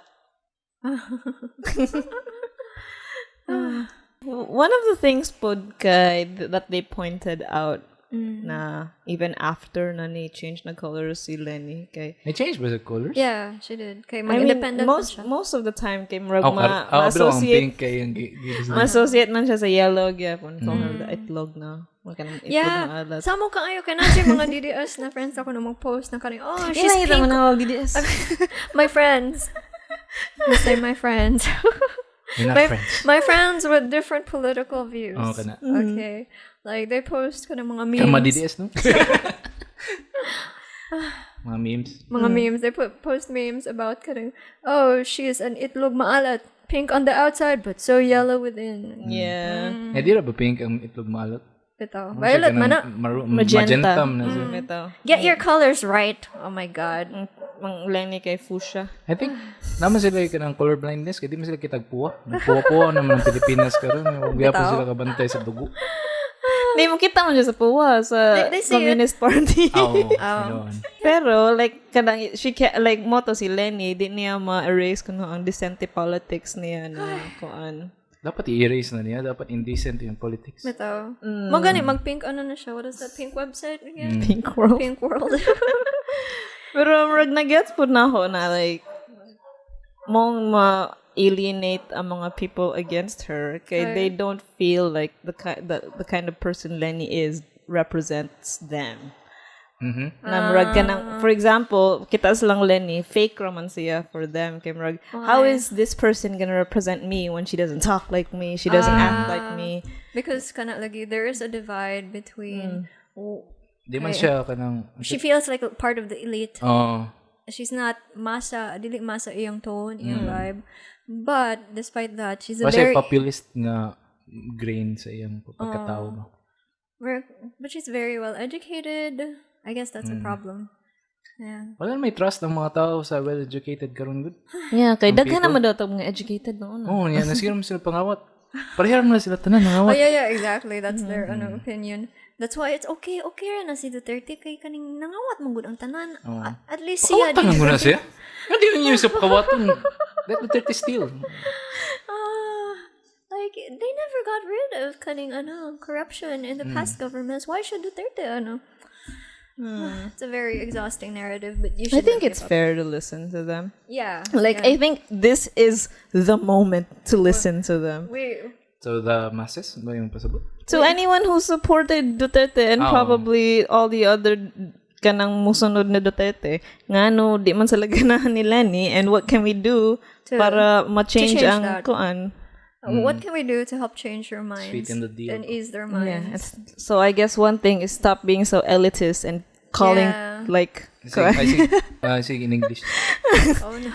One of the things that they pointed out na even after na ni change na color si Leni kay May change ba sa colors? Yeah, she did. Kay I mean, mag-independent na siya. most of the time kay murag Oh, ang ma-associate pink kay ang ma-associate man siya sa yellow gyapon kung the itlog na kanang itlog na Yeah. alat. Samo ka ayo kana si mga DDS na friends ako na mag-post na kaning oh, she's Nakita mo pink. na DDS. My friends. I say my friends. You're not friends. My friends with different political views. Oh, kana. Okay. Like they post kana mga memes. Kama DDS, no? Mga memes. Mga memes. They post memes about kind oh, she's an itlog maalat. Pink on the outside, but so yellow within. Yeah. Eh, di ra ba pink ang itlog maalat? Ito. Violet man na. Magenta. na siya. Ito. Get your colors right. Oh my God. Mang Leni kay fuchsia. I think, naman sila yung kanang color blindness, kaya di man sila kitagpuwa. Nagpuwa-puwa naman ng Pilipinas karon. Huwag pa sila kabantay sa dugo. Hindi mo kita man siya sa puwa sa They see Communist Party. Oo. Ganoon. Pero like kanang like moto si Leni di niya ma-erase kuno ang decente politics niya na kuan. Dapat i-erase na niya. Dapat indecent yung politics. Ito. Magani, mag-pink ano na siya. What is that pink website again? Pink World. Pink World. Pero murag na-gets po na ako na like mong ma-alienate ang mga people against her kay they don't feel like the kind of person Leni is represents them. Na murag ka ng, for example, kita silang Leni, fake raman siya for them. Kay murag, how is this person gonna represent me when she doesn't talk like me, she doesn't act like me? Because kana lagi, there is a divide between Di man siya kanang... she feels like a part of the elite. Oo. She's not dili masa iyang tone, iyang vibe. But despite that, she's a Kasi very populist nga grain sa iyang pagkatao. but she's very well educated. I guess that's a problem. Yeah. Wala may trust ng mga tao sa well-educated karon good. Yeah, kay daghan naman daw mga educated noon. Oo, yan. Nasiram sila pangawat. Pareharam na sila tanan Oh nangawat. yeah, exactly. That's their opinion. That's why it's okay na si Duterte kay kaning nangawat mo gud ang tanan. At least siya Kawatan mo na siya. Hindi yun yung sa pakawaton. Let the 30 steal. Like they never got rid of kaning corruption in the past governments. Why should Duterte It's a very exhausting narrative, but you I should. think it's fair to listen to them. Yeah. Like I think this is the moment to listen to them. So the masses, ba yung pasabot? To anyone who supported Duterte and probably all the other kanang musunod na Duterte, ngano di man sila ganahan ni Leni, and what can we do para ma-change change ang that. kuan? What can we do to help change their minds Sweeten the deal. and ease their minds? So I guess one thing is stop being so elitist and calling like Sige, in English. Oh no.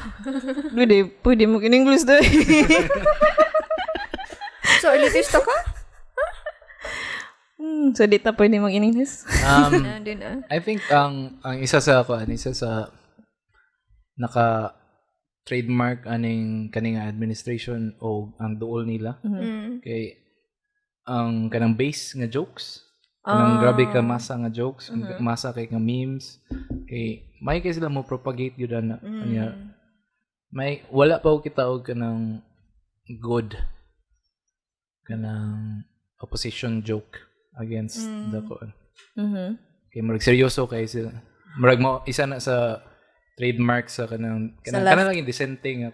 pwede mo in English daw. So elitista ka? So di ta pwede mag in English. Hindi na. I think ang isa sa naka trademark kaning administration o ang duol nila kay ang kanang base nga jokes kanang grabe ka masa nga jokes masa kay nga memes kay may kay sila mo propagate yun na may wala pa og kita og kanang good kanang opposition joke against the koan kay murag seryoso kay sila murag mo isa na sa trademark sa kanang lang yung dissenting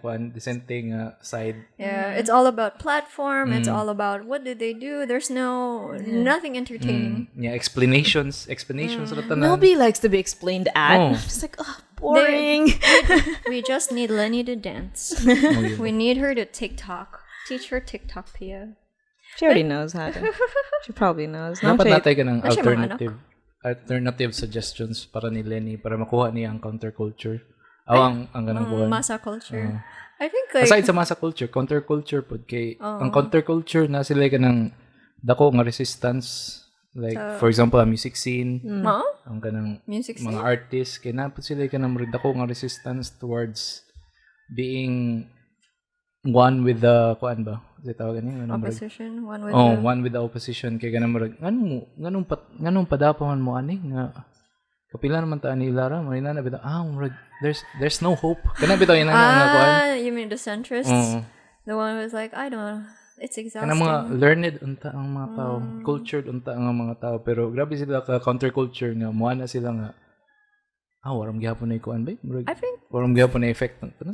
side. Yeah, it's all about platform. It's all about what did they do. There's nothing entertaining. Yeah, explanations sa tanan. Nobody likes to be explained at. Just like, boring. We just need Leni to dance. We need her to TikTok. Teach her TikTok, Pia. She already knows how to. She probably knows. Dapat natay ka ng Siya mga alternative suggestions para ni Leni para makuha niya ang counterculture. ang ganang buwan. Masa culture. I think like Aside sa masa culture, counterculture pod kay ang counterculture na sila kanang dako nga resistance like for example ang music scene, ang kanang music mga artists kay napod sila kanang dako nga resistance towards being one with the kuan ba? Di tawag ni opposition, one with the opposition kay kanang murag nganong padapaman mo ani nga kapila naman ta ni Lara marina na bitaw murag there's no hope kana bitaw ina nga kuan. You mean the centrists? The one who was like, I don't know, it's exhausting. Kana mga learned unta ang mga tao, cultured unta ang mga tao, pero grabe sila ka counterculture nga mo na sila nga waram gyapon na kuan ba? I think waram gyapon na effect nto na.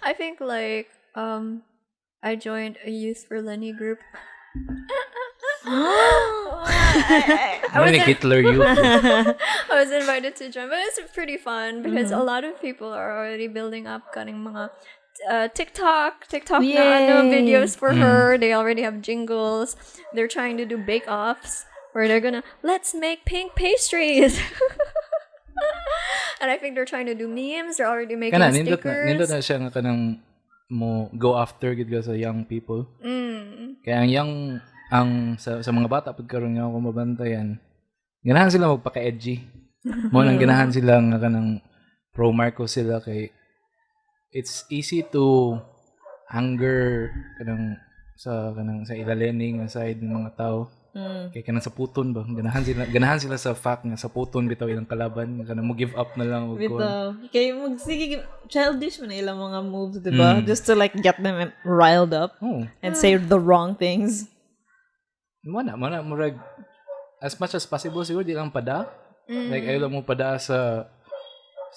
I think like I joined a youth for Leni group. I was Hitler youth. I was invited to join, but it's pretty fun because a lot of people are already building up kaning mga TikTok na videos for her. They already have jingles. They're trying to do bake-offs where they're gonna let's make pink pastries. And I think they're trying to do memes. They're already making stickers. Nindot na siya nga kanang mo go after gid ka sa young people. Kaya sa mga bata pagkaroon nga ako mabantayan. Ganahan sila magpaka-edgy. Mo nang ganahan sila nga kanang pro Marcos sila kay it's easy to anger kanang sa ilalening side ng mga tao. Kay kanang sa puton ba ganahan sila sa fact nga sa puton bitaw ilang kalaban kanang mo give up na lang og bitaw kay sige childish man ilang mga moves diba just to like get them riled up and say the wrong things. Mana murag as much as possible siguro di lang pada like ayaw lang mo pada sa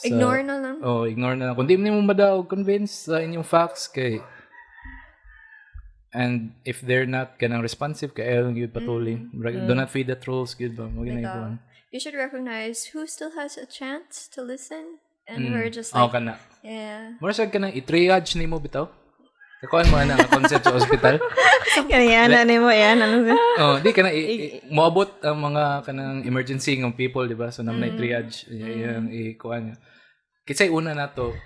ignore na lang. Ignore na lang. Kung di mo madaw convince sa inyong facts kay and if they're not kanang responsive kay ayaw lang yun patuloy. Do not feed the trolls good ba? You should recognize who still has a chance to listen and who are just like kana. Yeah. Mura siya kanang i-triage nimo bitaw. Kakuan mo na ang concept sa ospital. Kaya na mo yan. Di ka na moabot ang mga kanang emergency ng people, di ba? So naman na triage yung ikuan niya. Kasi una na to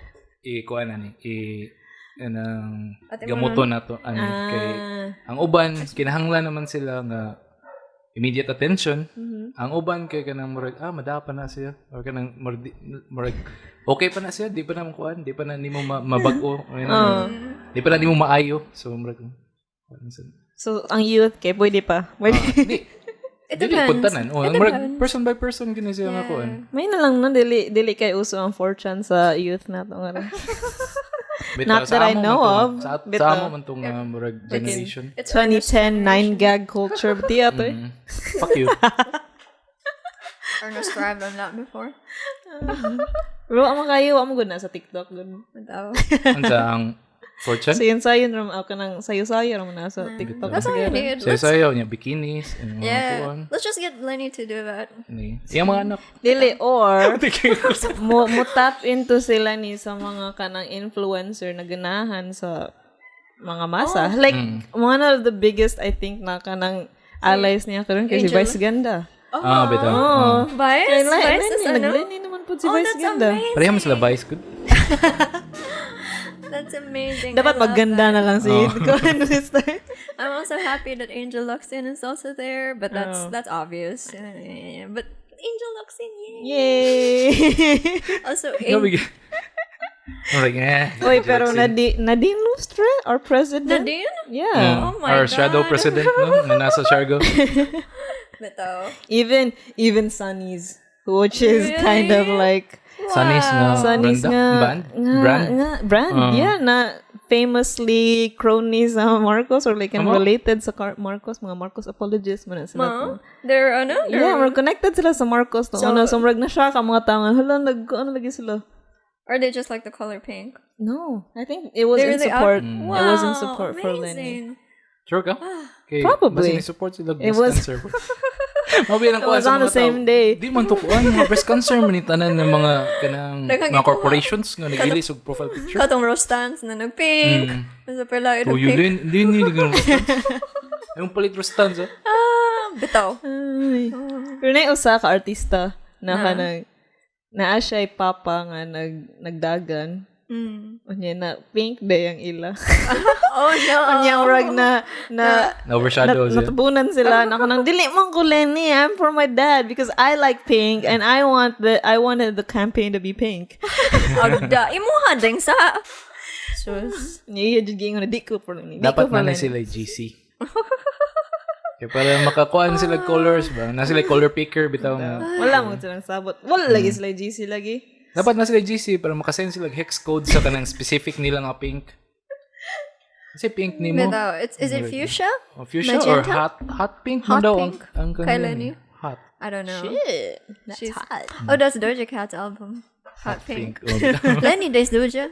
ikuan na ni gamuto na to kay ang uban kinahanglan naman sila nga immediate attention. Ang uban kay kanang murag madapa na siya or kanang murag okay pa na siya, di pa na kuan, di pa na nimo mabag-o. Di pa na nimo maayo. So murag so ang youth kay pwede pa. It depends. Murag person by person gina siya nga kuan. May na lang dili kay uso ang 4chan sa youth nato nga. Not that I know of. Sa amo man tong murag generation. 2010 9gag culture but Fuck you. Ernest thrived on that before. Bro, amo kayo, amo gud na sa TikTok gud. Unsa ang 4chan? Sayon ram kanang sayo-sayo ram na sa TikTok. That's all you need. Sayo-sayo niya bikinis and yeah. Let's just get Leni to do that. Yung mga anak. Dili or mo tap into sila ni sa mga kanang influencer na ganahan sa mga masa. Like one of the biggest I think na kanang allies niya karon kay si Vice Ganda. Bitaw. Vice is Leni naman po si Vice Ganda. Parehas sila Vice good. That's amazing. Dapat maganda na lang si sister. I'm also happy that Angel Luxin is also there, but that's obvious. But Angel Luxin, yay! Also, Oy, pero Nadine Lustre, our president. Nadine? Yeah. Oh my our God. shadow president, no? Na nasa Shargo. Even Sunny's, which is kind of like Sunny's nga brand. Yeah, na famously cronies sa Marcos or like related sa Marcos, mga Marcos apologists man sila. They're we're connected sila sa Marcos. So murag na siya ka mga tao. Hala, lagi sila. Or they just like the color pink? No, I think it was in support. It was in support for Leni. Sure ka? Probably. Basta support sila breast cancer. It was on the same day. Di man to kuan mga breast cancer manitanan ng mga kanang mga corporations nga nagilis og profile picture. Katong Rostans na nag-pink. Nasa pala ito pink. Hindi Rostans. Yung palit Rostans bitaw. Pero na usa ka artista na kanang naa siya'y papa nga nagdagan. Unya na pink day ang ila. Oh no. Unya urag na overshadow siya. natubunan sila na kanang dili man ko Leni, I'm for my dad because I like pink and I wanted the campaign to be pink. Agda, imuha ding sa. Sus. Niya jud gingon na di ko for Leni. Dapat na sila GC. Kaya para makakuan sila colors ba? Na sila color picker bitaw nga. Wala mo silang sabot. Wala lagi sila GC lagi. Dapat na sila GC para makasend sila hex code sa kanang specific nila nga pink. Kasi pink ni mo. Is it fuchsia? Oh, fuchsia or Magenta? hot pink Hot mo daw pink? ang Kay Leni? hot I don't know. Shit. That's She's hot. Oh, that's Doja Cat's album. Hot Pink. Oh, Lenny days Doja.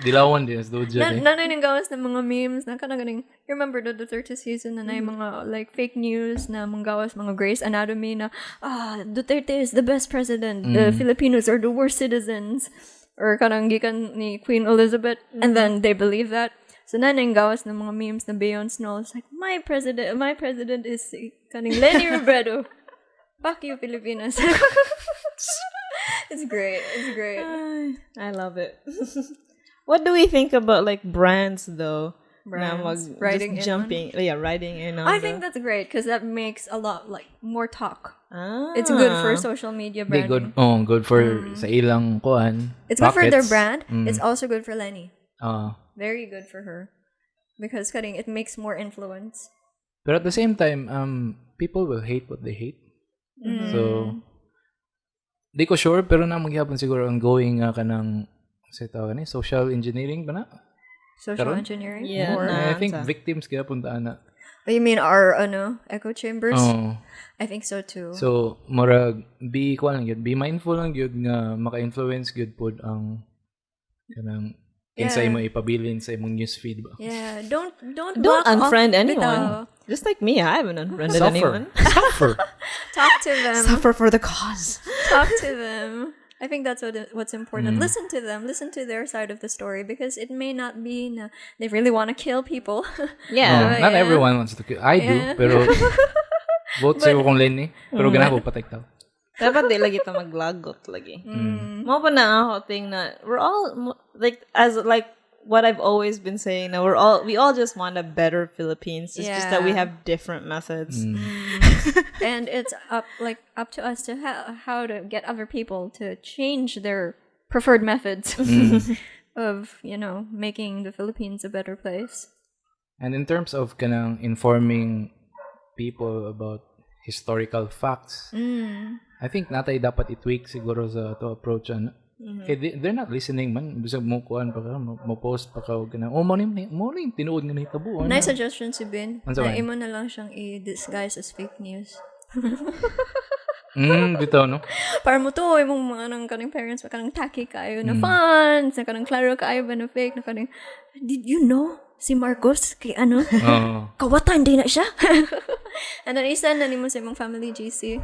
dilawan din as Doja. Nanay nang gawas ng mga memes na kanang ganing. You remember the 30th season na mga like fake news na manggawas mga Grey's Anatomy na Duterte is the best president. The Filipinos are the worst citizens. Or kanang gikan ni Queen Elizabeth. And then they believe that. So nanay nang gawas ng mga memes na Beyonce Snow. It's like my president is kaning Leni Robredo. Fuck you, Filipinas. It's great. I love it. What do we think about like brands though? Brands, Na riding just in jumping. Yeah, riding in on I think that's great because that makes a lot like more talk. Ah. It's good for social media branding. Good for sa ilang kuan. It's good for their pockets. brand. It's also good for Leni. Ah. Very good for her because it makes more influence. But at the same time, people will hate what they hate. So, di ko sure, pero na magyapon siguro ongoing kanang social engineering ba na? Social Karon? engineering? Yeah, Or, na. I think victims kaya puntaan na. Oh, you mean our echo chambers? Oh. I think so too. So, murag, be mindful lang yun nga maka-influence good pod ang kanang insay mo ipabilin sa imong newsfeed ba? Yeah, don't Don't unfriend off anyone. bitaw. Just like me, I haven't unfriended anyone. Suffer. Talk to them. Suffer for the cause. Talk to them. I think that's what's important. Listen to them. Listen to their side of the story because it may not be na they really want to kill people. Yeah. Not everyone wants to kill. I do, pero vote sa'yo kung Leni. Pero ganako patektaw. Dapat di lagi ta maglagot lagi. Mo pa na ako thing na we're all like as like what I've always been saying na we all just want a better Philippines. It's just that we have different methods. And it's up to us to how to get other people to change their preferred methods of making the Philippines a better place. And in terms of kanang informing people about historical facts, I think natay dapat i-tweak siguro sa to approach kaya they're not listening man. Bisag mo kuan pa ka, mo post pa ka ganang. Mo ni tinuod nga nahitabo. Nice suggestion si Ben. Ano Na man? imo na lang siyang i-disguise as fake news. Bitaw no. Para mo to, imong mga nang kanang parents, kanang tacky kayo na fans, na kanang klaro kayo ba na fake, na kanang, did you know si Marcos kay kawatan din na siya? And then isa na nimo sa imong family GC.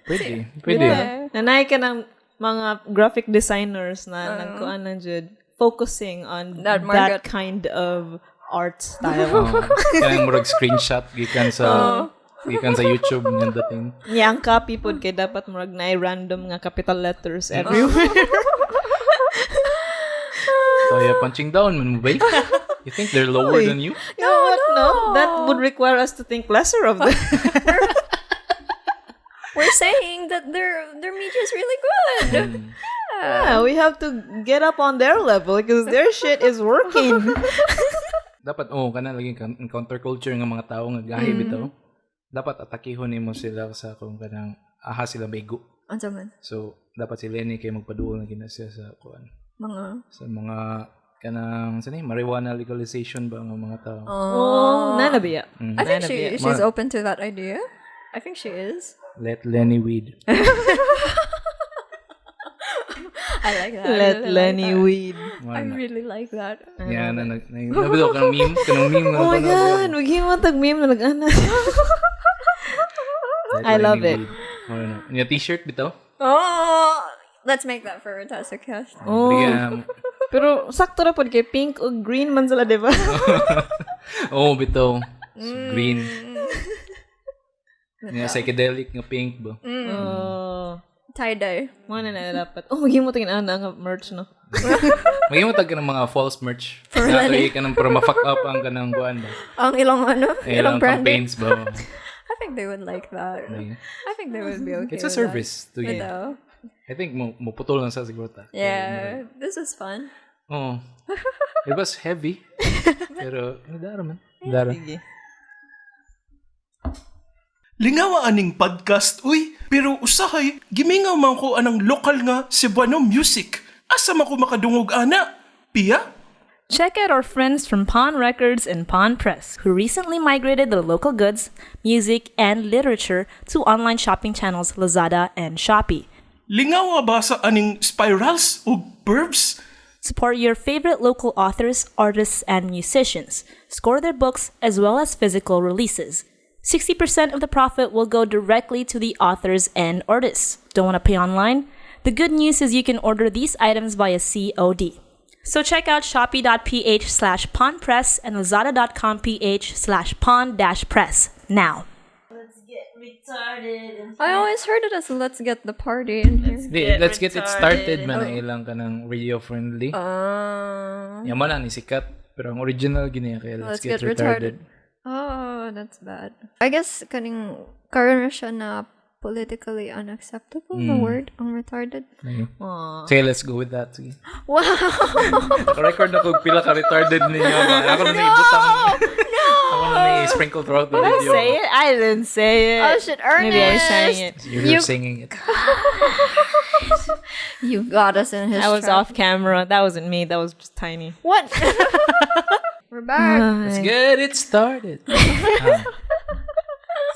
Pwede. Yeah. Nanay ka ng mga graphic designers na nagkuan ng jud focusing on That that market. kind of art style. Kanang murag screenshot gikan sa YouTube nga dating. Yang copy pod kay dapat murag na random nga capital letters everywhere. Kaya punching down man mo ba? You think they're lower than you? No, that would require us to think lesser of them. We're saying that their media is really good. Yeah, we have to get up on their level because their shit is working. Dapat kana lagi counterculture nga mga tao nga gahi bitaw. Dapat atakihon nimo sila sa kung kanang aha sila bigo. Unsa man? So dapat si Leni kay magpaduol na ginasya sa kuan. Sa mga kanang marijuana legalization ba nga mga tao. Nana biya. I think she's open to that idea. I think she is. Let Leni weed. I like that. Let Leni weed. I really like that. Yeah, nabito kanang meme. Oh my god, maghimo tag meme na nag-ana. I love it. Yung t-shirt bitaw. Oh, let's make that for RetasoCast. Pero sakto ra pod kay pink o green man sila, di ba? Bitaw. So, green. Nga psychedelic nga pink ba. Tie-dye. Mga na dapat. Maging mo tingin ang merch, no? Maging mo tag ka ng mga false merch. Natuloy ka ng para ma-fuck up ang kanang buwan ba. Ang ilang Ilang branding. campaigns ba. I think they would like that. I think they would be okay It's a with service to that. you. Ito. I think mo putol lang sa siguro ta. Yeah, this is fun. Oh. It was heavy. Pero nadara man. Nadara. Sige. Lingawa aning podcast, uy. Pero usahay, gimingaw man ko anang lokal nga Cebuano music. Asa man ko makadungog ana? Pia? Check out our friends from Pawn Records and Pawn Press, who recently migrated their local goods, music, and literature to online shopping channels Lazada and Shopee. Lingawa ba sa aning spirals o burbs? Support your favorite local authors, artists, and musicians. Score their books as well as physical releases. 60% of the profit will go directly to the authors and artists. Don't want to pay online? The good news is you can order these items via COD. So check out shopee.ph/pawnpress and lazada.com.ph/pawn-press now. Let's get retarded. I always heard it as let's get the party in here. Let's get it started man. Ilang ka ng radio friendly. Yaman na ni sikat. Pero ang original gini kaya let's get retarded. Oh, that's bad. I guess karon na siya na politically unacceptable na word, ang retarded. Sige, let's go with that. Sige. Wow! Record na kung pila ka retarded ninyo. Ako na may ibutang. Ako na may sprinkle throughout the video. Say it? I didn't say it. Oh shit, Ernest! Maybe I sang it. You're singing it. You got us in his I was trap. off camera. That wasn't me. That was just tiny. What? We're back. Let's get it started. Let's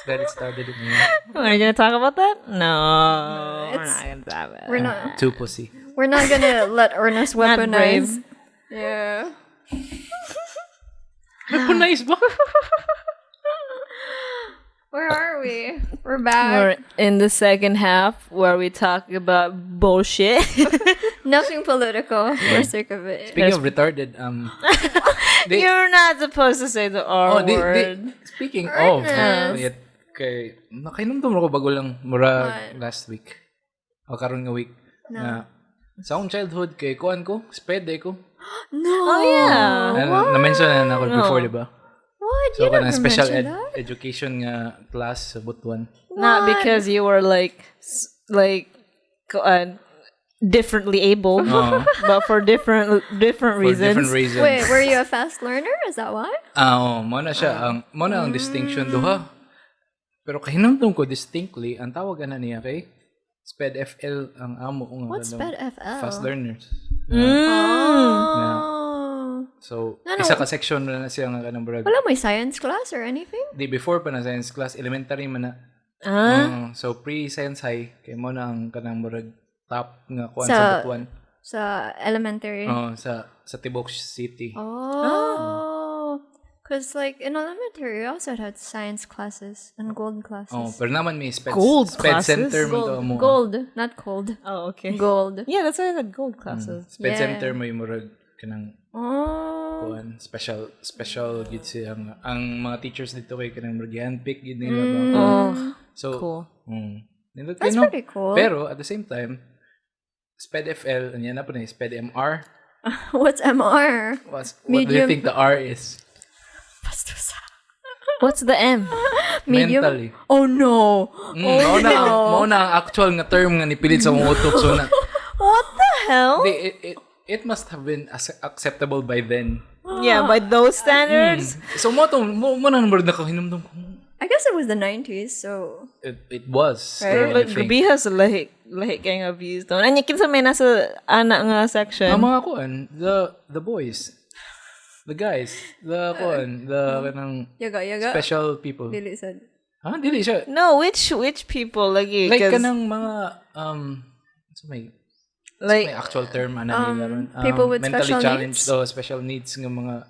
get it started. Are you gonna talk about that? No, we're not gonna talk about it. We're not. Too pussy. We're not gonna let Ernest Not weaponize. brave. Yeah. Weaponize ba? Where are we? We're back. We're in the second half where we talk about bullshit. Nothing political. We're sick of it. Speaking of retarded, You're not supposed to say the R word. Speaking of, Ernest. kay nakainomdom ako bago lang mura last week. O karon nga week. Na, sa akong childhood kay kuan ko, spede ko. No. Oh yeah. Na-mention na ako before, di ba? What? So, You never special mentioned that? education nga class sa Butuan. Not because you were like differently able, but for different For reasons. different reasons. Wait, were you a fast learner? Is that why? Mo na siya. Mo na ang distinction duha. Pero kahinamdom ko distinctly, ang tawagan na niya kay SPED FL ang amo ko nga. What's SPED FL? Fast learners. Oh. So, Ano? isa ka section na siya nga kanang brag. Wala may science class or anything? Di before pa na science class, elementary man na. So, pre-science high, kay mo na ang kanang brag top nga kuan sa Butuan. Sa elementary? Sa Tibok City. Oh. Because like in elementary, we also had science classes and gold classes. Pero naman may SPED, Gold SPED classes? center mo to mo. Gold, not cold. Oh, okay. Gold. Yeah, that's why I said gold classes. SPED Yeah. center mo yung murag kanang kuan special gid siya ang mga teachers dito kay kanang murag handpick gid nila ba. So Cool. That's pretty cool. Pero at the same time, SPED FL, ano yan na po na, SPED MR. What's MR? What do you think the R is? What's the M? Medium? Mentally. Oh no. Mao na ang actual nga term nga nipilit sa mga utok. So na, What the hell? it must have been acceptable by then. Yeah, by those standards. So mo na number na kahinumdum ko. I guess it was the 90s, so... It was. Right. I Like, think. gabi has lahi gang of views doon. Anya kinsa may nasa ana nga section. Ang mga kuan, the boys, the guys, the kuan, the kanang Yaga. special people. Dili said. Dili siya. No, which people lagi? Like 'Cause, kanang mga so may actual term ana nila ron. people with mentally special challenged needs? o special needs nga mga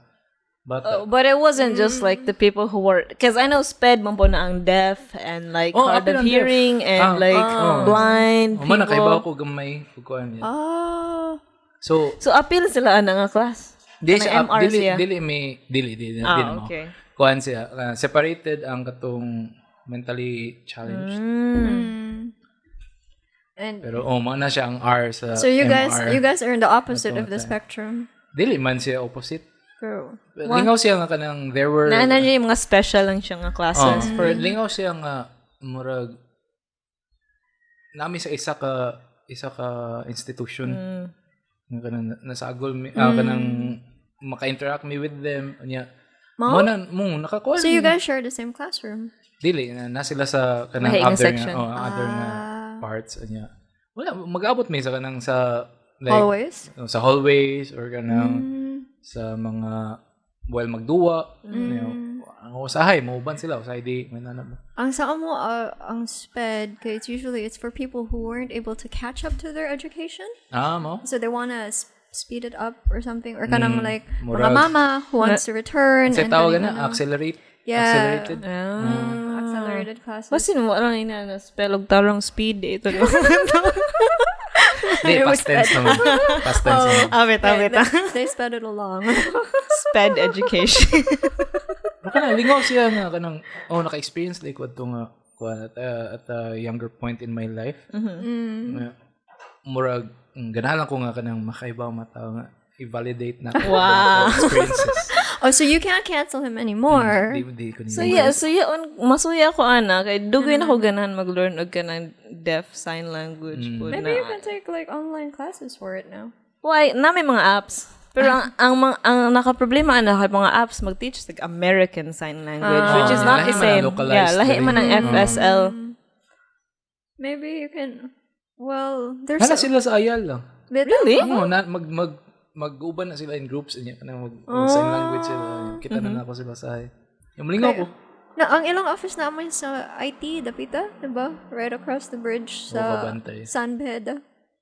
bata. but it wasn't just like the people who were, because I know SPED man po na ang deaf and like hard apil of ang deaf. hearing and like blind Man nakaibaw people. ko gamay kuan yan. Oh. So apil sila ana nga class. dili siya MR siya. dili mo. Okay. Kuan siya separated ang katong mentally challenged. And Pero mana siya ang R sa so you MR. guys are in the opposite Ato of the tayo. spectrum. Dili man siya opposite. Bro. Lingaw siya nga kanang there were Na yung mga special lang siya nga classes. for lingaw siya nga murag nami sa isa ka institution. Nga kanang nasagol mi kanang maka-interact me with them nya. Mo nakakuha. So you guys share the same classroom? Dili na sila sa kanang Lahi nga other section. nga other nga parts anya. Wala mag-abot mi sa kanang sa like Always? sa hallways or kanang sa mga magduwa. Ang usahay mauban sila usahay di man mo. Ang sa mo ang SPED kay it's for people who weren't able to catch up to their education. Mo. So they wanna speed it up or something or kanang like mga murag- mama who wants to return Sa and tawag kanang na accelerated. accelerated classes. Basin mo lang ina na spell og tarong speed ito. Di past tense naman. Past tense naman. Awit. They sped it along. Sped education. Baka na lingaw siya nga kanang naka-experience like what nga at a younger point in my life. Nga, murag ganahan ko nga kanang makaibaw mata nga i-validate na Wow. experiences. Oh, so you can't cancel him anymore. Di ko So masuya ko ana kay dugay na ko ganahan mag-learn og kanang deaf sign language po Maybe you na. can take like online classes for it now. Why na may mga apps. Pero ang nakaproblema ana kay mga apps mag-teach like American sign language which is not lahi the man ang same. localized Yeah, lahi dali. man ang FSL. Maybe you can. Well, there's Hala sila sa ayal lang. Really? Mag-uban na sila in groups niya kanang sign language sila. Kita na ako sila sa ay. Yung malingaw ko. Na ang ilang office namin sa IT, Dapita, diba? Right across the bridge sa kabantay. Sanbed.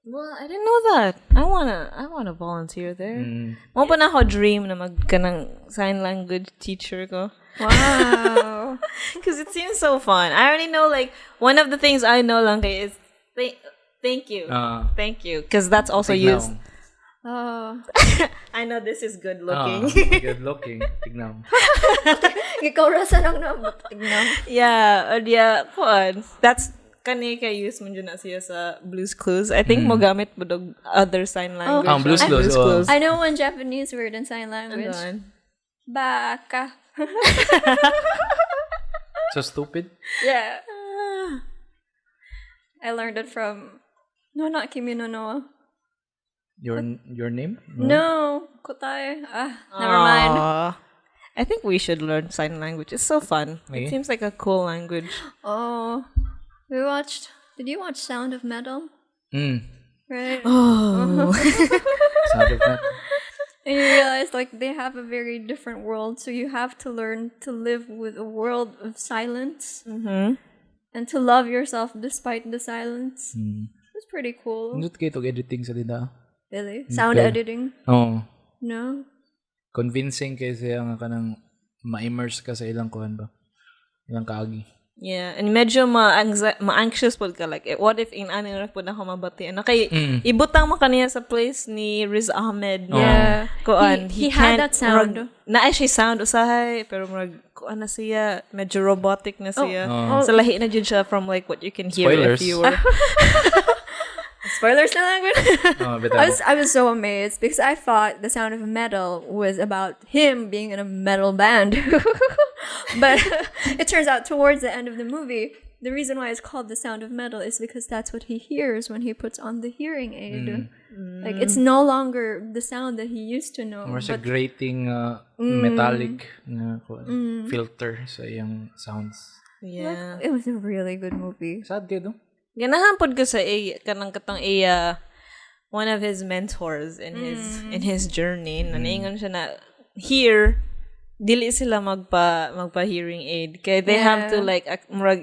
Well, I didn't know that. I wanna volunteer there. Mo pa na ako dream na magkanang sign language teacher ko. Wow. Because it seems so fun. I already know like one of the things I know lang kay is thank you. Thank you. Because that's also used. Oh. I know this is good looking. Good looking. Tignan mo. Ikaw rasa lang na tignan. Yeah, kuan. That's kani kay use mo na siya sa Blue's Clues. I think mo gamit mo dog other sign language. Blue's Clues. I know one Japanese word in sign language. Ano? Baka. So stupid. Yeah. I learned it from not Kimi no Noa. Your name? No, Kotai. Never mind. I think we should learn sign language. It's so fun. Okay. It seems like a cool language. Oh, did you watch Sound of Metal? Right? Oh. Sound of that. And you realize like they have a very different world, so you have to learn to live with a world of silence and to love yourself despite the silence. It's pretty cool. Nindot kayo itong editing sa dida. Really? Sound editing? Oo. No? Convincing kasi nga kanang ma-immerse ka sa ilang kuhan ba? Ilang kaagi. Yeah, and medyo ma-anxious po ka like, what if in ano na po na ako mabati? Ano kay ibutang mo kaniya sa place ni Riz Ahmed. Yeah. Kuan, He had that sound. Naay siya sound usahay, pero murag kuan na siya, medyo robotic na siya. So lahi na jud siya from like what you can hear Spoilers. if you were. Spoilers na language? Bitaw. I was so amazed because I thought The Sound of Metal was about him being in a metal band. But it turns out towards the end of the movie, the reason why it's called The Sound of Metal is because that's what he hears when he puts on the hearing aid. Like, it's no longer the sound that he used to know. More sa grating metallic na filter sa iyang sounds. Yeah. It was a really good movie. Sad kayo, no? Ganahan pod ko sa kanang katong one of his mentors in his journey. Nanaingon siya na here dili sila magpa hearing aid kay they have to like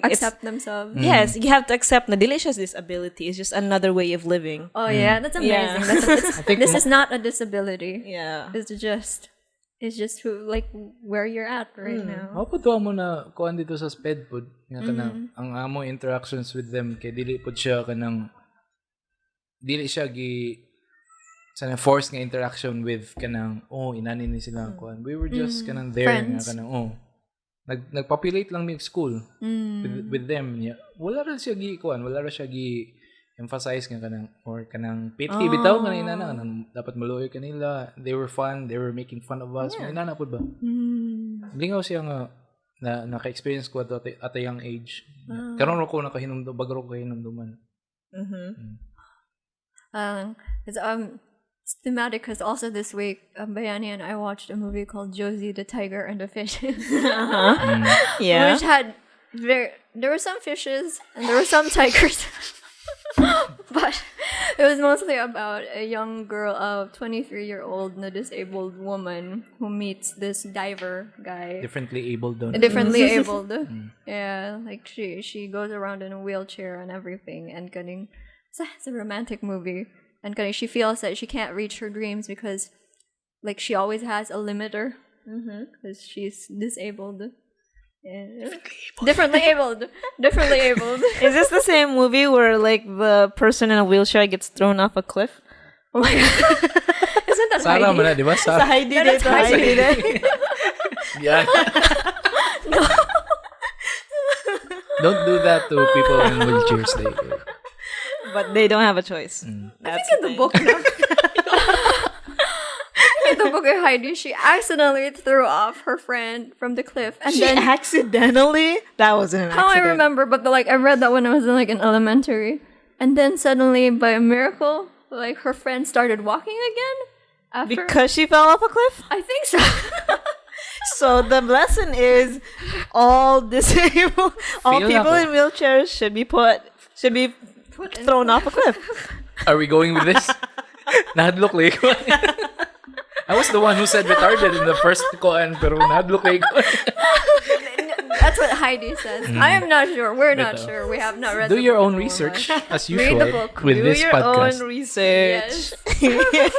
Accept themselves. Yes, you have to accept na dili siya disability. It's just another way of living. Oh yeah, that's amazing. Yeah. This is not a disability. Yeah. It's just who like where you're at right now. Maputuwa mo na kuan dito sa SPED pod nga kanang ang amo interactions with them kay dili pod siya kanang dili siya sana force nga interaction with kanang inani ni sila kuan. We were just kanang there Friends. nga kanang nagpopulate lang yung school with them. Yeah. Wala rin siya emphasize nga kanang petty bitaw kanina na dapat maluoy kanila. They were fun, they were making fun of us. May nana pud ba? Lingaw siya nga na naka-experience ko at a young age. Karon ko nakahinumdum bagro ko hinumduman. It's thematic because also this week, Bayani and I watched a movie called Josie the Tiger and the Fishes. Yeah. Which had there were some fishes and there were some tigers. But it was mostly about a young girl of 23-year-old and a disabled woman who meets this diver guy. Differently abled though. Differently abled. Yeah, like she goes around in a wheelchair and everything, and it's a romantic movie. And she feels that she can't reach her dreams because, like, she always has a limiter because she's disabled. Yeah. Differently abled. Is this the same movie where like the person in a wheelchair gets thrown off a cliff? Oh my god! Isn't that Sarah Heidi? mo na, di ba? Sa Heidi dito. Yeah. Don't do that to people in wheelchairs. But they don't have a choice. I think in the book, in the book of Heidi, she accidentally threw off her friend from the cliff, and then accidentally? That wasn't an how accident. I remember, but I read that when I was in elementary, and then suddenly by a miracle, her friend started walking again. After Because she fell off a cliff? I think so. So the lesson is all disabled, all people in wheelchairs should be thrown off a cliff. Are we going with this? Nahadlok like I was the one who said retarded in the first koan, pero nahadlok like That's what Heidi says. I am not sure. We're not sure. We have not read Do the your book, own no one research, has. as Read usual, the book. with this your podcast. own research. Yes.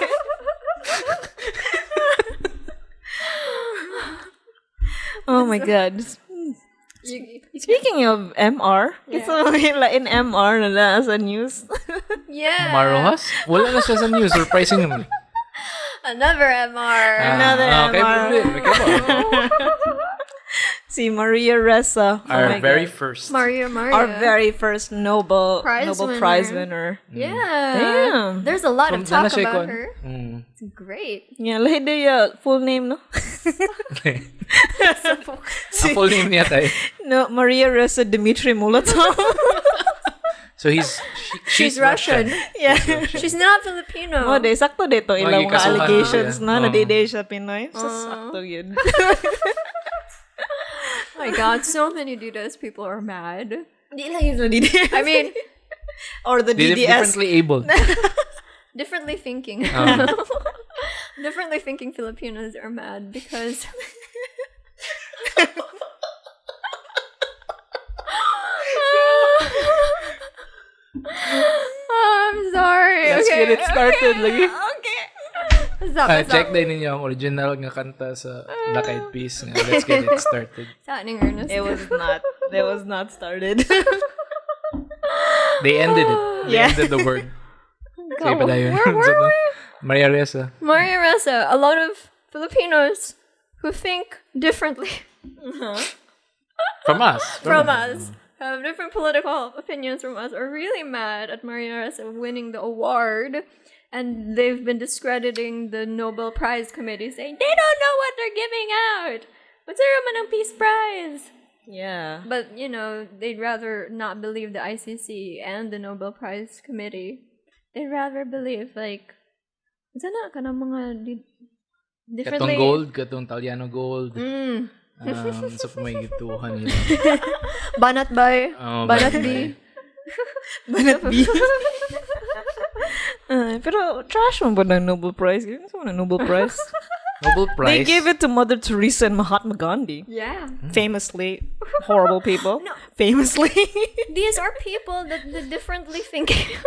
Oh my god. Speaking of MR, it's in MR na lang as a news. Yeah. Marojas? Wala na siya sa news. Surprising naman. Another MR. Another Okay, MR. come on. Si Maria Ressa. Our very first. Maria. Our very first Nobel Prize Prize winner. Yeah. Damn. There's a lot of talk Nana siya about kon. her. It's great. Yeah, lahi dia full name, no? Ang full name niya tayo. No, Maria Ressa Dmitry Molotov. So she's Russian. Yeah. She's not Filipino. Oh, de sakto dito ilang mga kasuhan allegations siya. na nadiday siya Pinoy. So sakto yun. Oh my god, so many DDS people are mad. Di lang yun nadiday. I mean, or the DDS. Differently abled. differently thinking. Differently thinking Filipinos are mad because I'm sorry. Let's okay, get it started lagi. Okay. Stop, Check din ninyo ang original nga kanta sa Black Eyed Peas. Let's get it started. Ernest. It was not started. They ended it. They Yeah. ended the word. Say pa tayo. Where were we? Maria Ressa. Maria Ressa. A lot of Filipinos who think differently From us. from us, have different political opinions from us, are really mad at Maria Ressa winning the award. And they've been discrediting the Nobel Prize committee, saying they don't know what they're giving out. What's there man ng Peace Prize? Yeah. But, they'd rather not believe the ICC and the Nobel Prize committee. They'd rather believe, sana ka ng mga differently... Katong gold, katong Italiano gold. Sa pamagituhan nila. Banat bay. Banat B. Banat B. Pero trash mo ba ng Nobel Prize? Ano sa mga Nobel Prize? Nobel Prize. They gave it to Mother Teresa and Mahatma Gandhi. Yeah. Famously horrible people. No. Famously. These are people that the differently thinking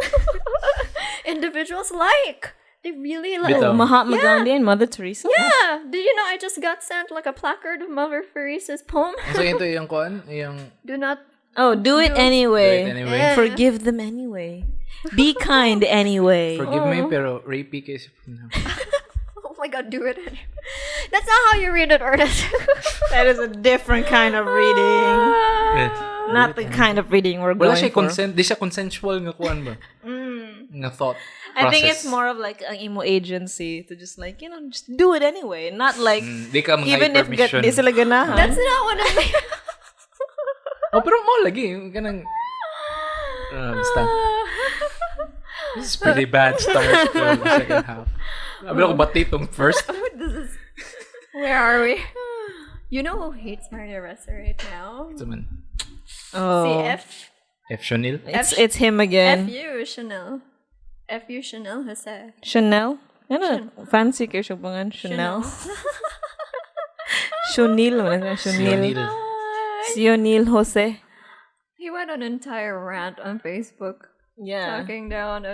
individuals like. They really like... Bitaw. Mahatma Gandhi and Mother Teresa? Yeah! Did you know I just got sent a placard of Mother Teresa's poem? So ito yung kuan, yung Do not... Oh, do it anyway. Do it anyway. Yeah. Forgive them anyway. Be kind anyway. forgive me pero rapey kayo. Oh my god, god, do it. That's not how you read it, Ernest. That is a different kind of reading. Not the kind of reading we're Wala going siya for. di siya consensual nga kuan ba? Nga thought process. I think it's more of like an emo agency to just like, just do it anyway. Not like, Di ka mga even if permission. di sila ganahan. That's not what I mean. Oh, pero mo lagi. Kanang... basta. This is pretty bad start for the second half. Sabi ako bati itong first. Where are we? You know who hates Maria Ressa right now? Ito man. Oh. F. Chanel. It's him again. F.U. Chanel. F.U. Chanel Jose. Chanel? Ano? Fancy kayo siya bangan? Chanel? Shunil. Sionil. Sionil Jose. He went on an entire rant on Facebook. Yeah. Talking down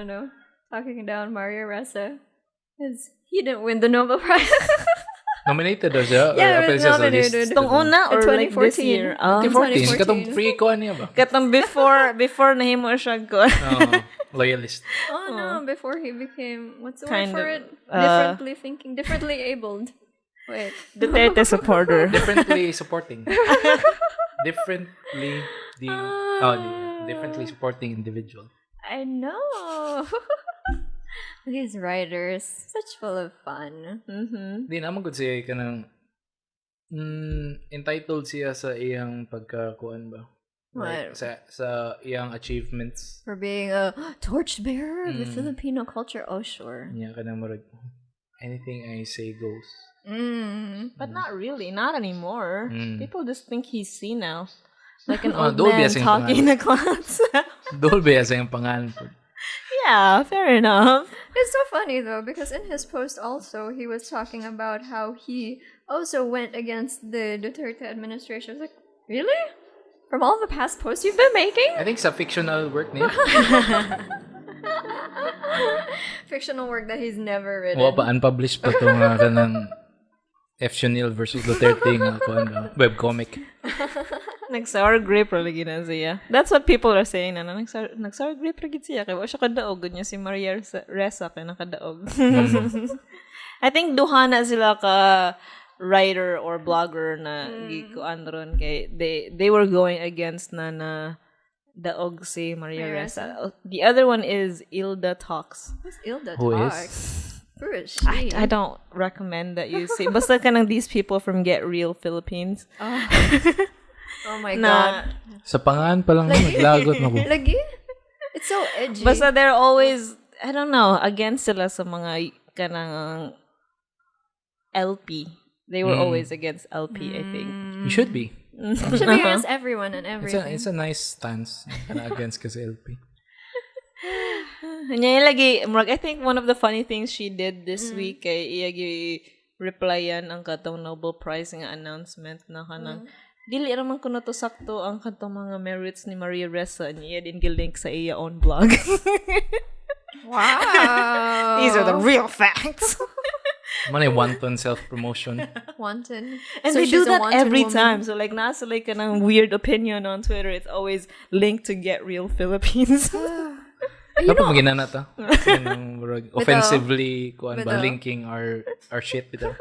Maria Ressa. Because he didn't win the Nobel Prize. Nominated daw siya? Yeah, or he was apel siya sa nominated. list? Itong una or In like this 2014. year? 2014. 2014. Katong free ko niya ba? Katong before nahimo siya ko. Loyalist. Oh no, before he became, what's the Kind word for of, it? Differently abled. Wait. Duterte supporter. Differently supporting. Differently supporting individual. I know. These writers, such full of fun. Di naman gud siya kanang entitled siya sa iyang pagkakuan ba? Like, sa iyang achievements. For being a torchbearer of the Filipino culture. Oh, sure. Niya kanang murag anything I say goes. But not really. Not anymore. People just think he's senile. Like an old Dolby man as yung talking in a class. Dolby as yung pangalan po. Yeah, fair enough. It's so funny though, because in his post also, he was talking about how he also went against the Duterte administration. I was like, really? From all the past posts you've been making? I think sa fictional work niya. Fictional work that he's never written. Wa pa unpublished pa to nga kanang F. Chanel versus Duterte nga kuan ba? Webcomic. Nag-sour grape lagi na siya. That's what people are saying. Nag-sour grape lagi siya. Kaya wa siya kadaog. Ganyan si Maria Ressa kaya nakadaog. I think duha na sila ka writer or blogger na gikuan ron kay they were going against na daog si Maria Ressa. The other one is Ilda Talks. Who's Ilda Who Talks? is? Who is she? I don't recommend that you see. Basta ka ng these people from Get Real Philippines. Oh my god. Sa pangalan pa lang naglagot na ko. Lagi? It's so edgy. Basta they're always, I don't know, against sila sa mga kanang LP. They were always against LP, I think. You should be. Should be against everyone and everything. It's a nice stance against kasi LP. I think one of the funny things she did this week kay iya replyan ang katong Nobel Prize nga announcement na kanang dili raman kuno to sakto ang katong mga merits ni Maria Ressa niya din gilink sa iya own blog. Wow. These are the real facts. Manay wanton self-promotion. Wanton. And So they do she's a that wanton every woman. time. So like nasa like kanang weird opinion on Twitter, it's always linked to Get Real Philippines. Dapat maginana ta. Offensively kuan ba Bitaw. linking our shit bitaw.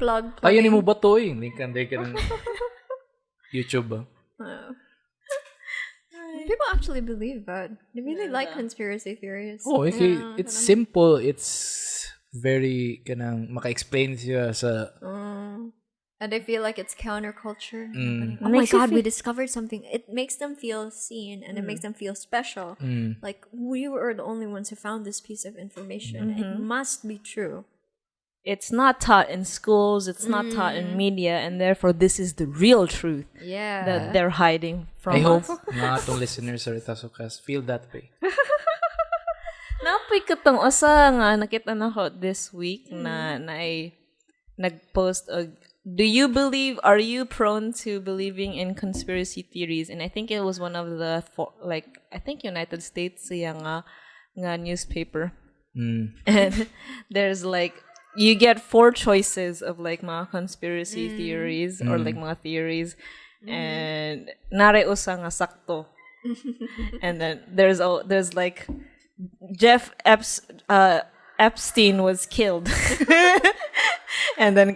Plug. Tayo ni mo ba to eh? Linkan day ka ng YouTube ba? People actually believe that. They really like conspiracy theories. Oh, okay. It's simple. It's very kanang maka-explain siya sa And they feel like it's counterculture. Mm. Oh my Makes you god, we feel- discovered something. It makes them feel seen and it makes them feel special. Like, we were the only ones who found this piece of information. It must be true. It's not taught in schools, it's not taught in media, and therefore this is the real truth Yeah. that they're hiding from I hope us. mga atong listeners sa RetasoCast feel that way. Napoy katong usa nga nakita na ko this week na ay nagpost og are you prone to believing in conspiracy theories? And I think it was one of the I think United States siya nga newspaper. And there's like you get 4 choices of like mga conspiracy theories or like mga theories, and nare usa nga sakto. And then there's like Jeff Epps Epstein was killed. And then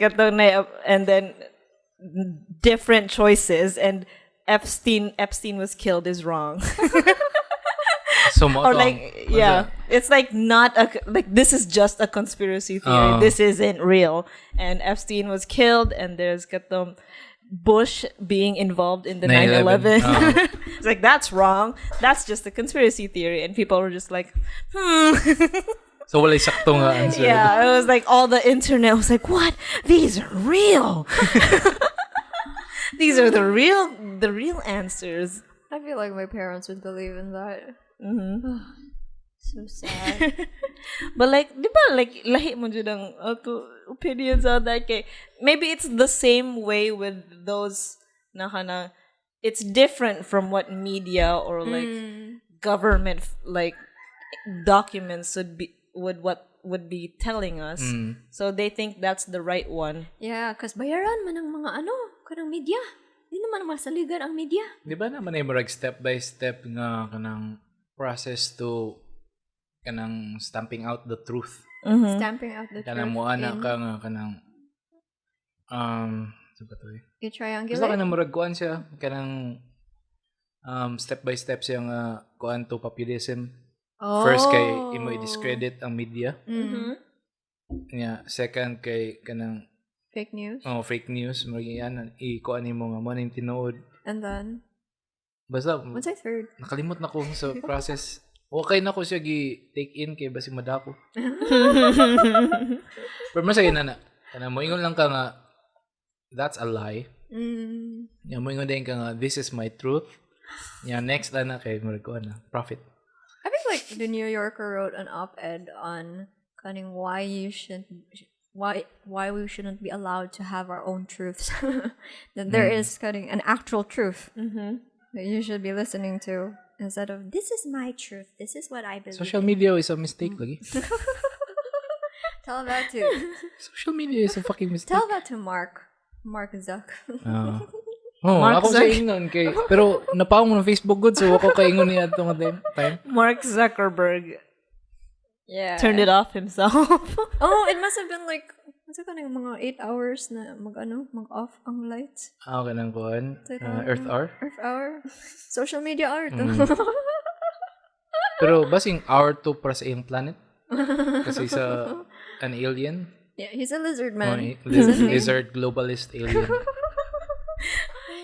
different choices, and Epstein was killed is wrong. So Or like, yeah, it's like not like this is just a conspiracy theory. This isn't real. And Epstein was killed, and there's katong Bush being involved in the 9/11. It's like, that's wrong. That's just a conspiracy theory. And people were just like, So walay sakto nga answer. Yeah, it was like all the internet was like, what? These are real. These are the real answers. I feel like my parents would believe in that. So sad. But like, di ba, like, lahi mo dyan ang opinions on that kay. Maybe it's the same way with those na kana, it's different from what media or like government like documents would be telling us. So they think that's the right one. Yeah, because bayaran man ang mga kanang media. Di naman masaligan ang media. Di ba naman ay marag step by step nga kanang process to kanang stamping out the truth. Stamping out the Kanang truth. mo ana ka nga kanang sa ba to eh? I-triangulate. Basta kanang marag kuan siya kanang step by step siya nga kuan to populism. First kay imo i-discredit ang media. Yeah, second kay kanang fake news. Fake news. Mariyan i-kuan nimo nga mo ning tinuod. And then Basta what's that third? nakalimot na ko sa process. Okay na ko siya gi-take in kay basi madako. Pero masaya na. Kana mo ingon lang ka nga that's a lie. Ya mo ingon din ka nga this is my truth. Ya next na kay murag ko na profit. I think like the New Yorker wrote an op-ed on cunning why we shouldn't be allowed to have our own truths. That there is cutting an actual truth that you should be listening to instead of this is my truth. This is what I believe. Social media is a mistake lagi. Tell that to Social media is a fucking mistake. tell that to Mark Zuck. Ako sa ingon kay pero napaong mo ng Facebook good so ako kaingon niya atong time. Mark Zuckerberg Yeah. turned it off himself. Oh, it must have been like what's it mga 8 hours na mag-off ang lights. Ako kanang kuan Earth Hour. Earth hour. Social media hour to. Pero basing hour to para sa iyang planet. Kasi sa an alien. Yeah, he's a lizard man. Lizard globalist alien.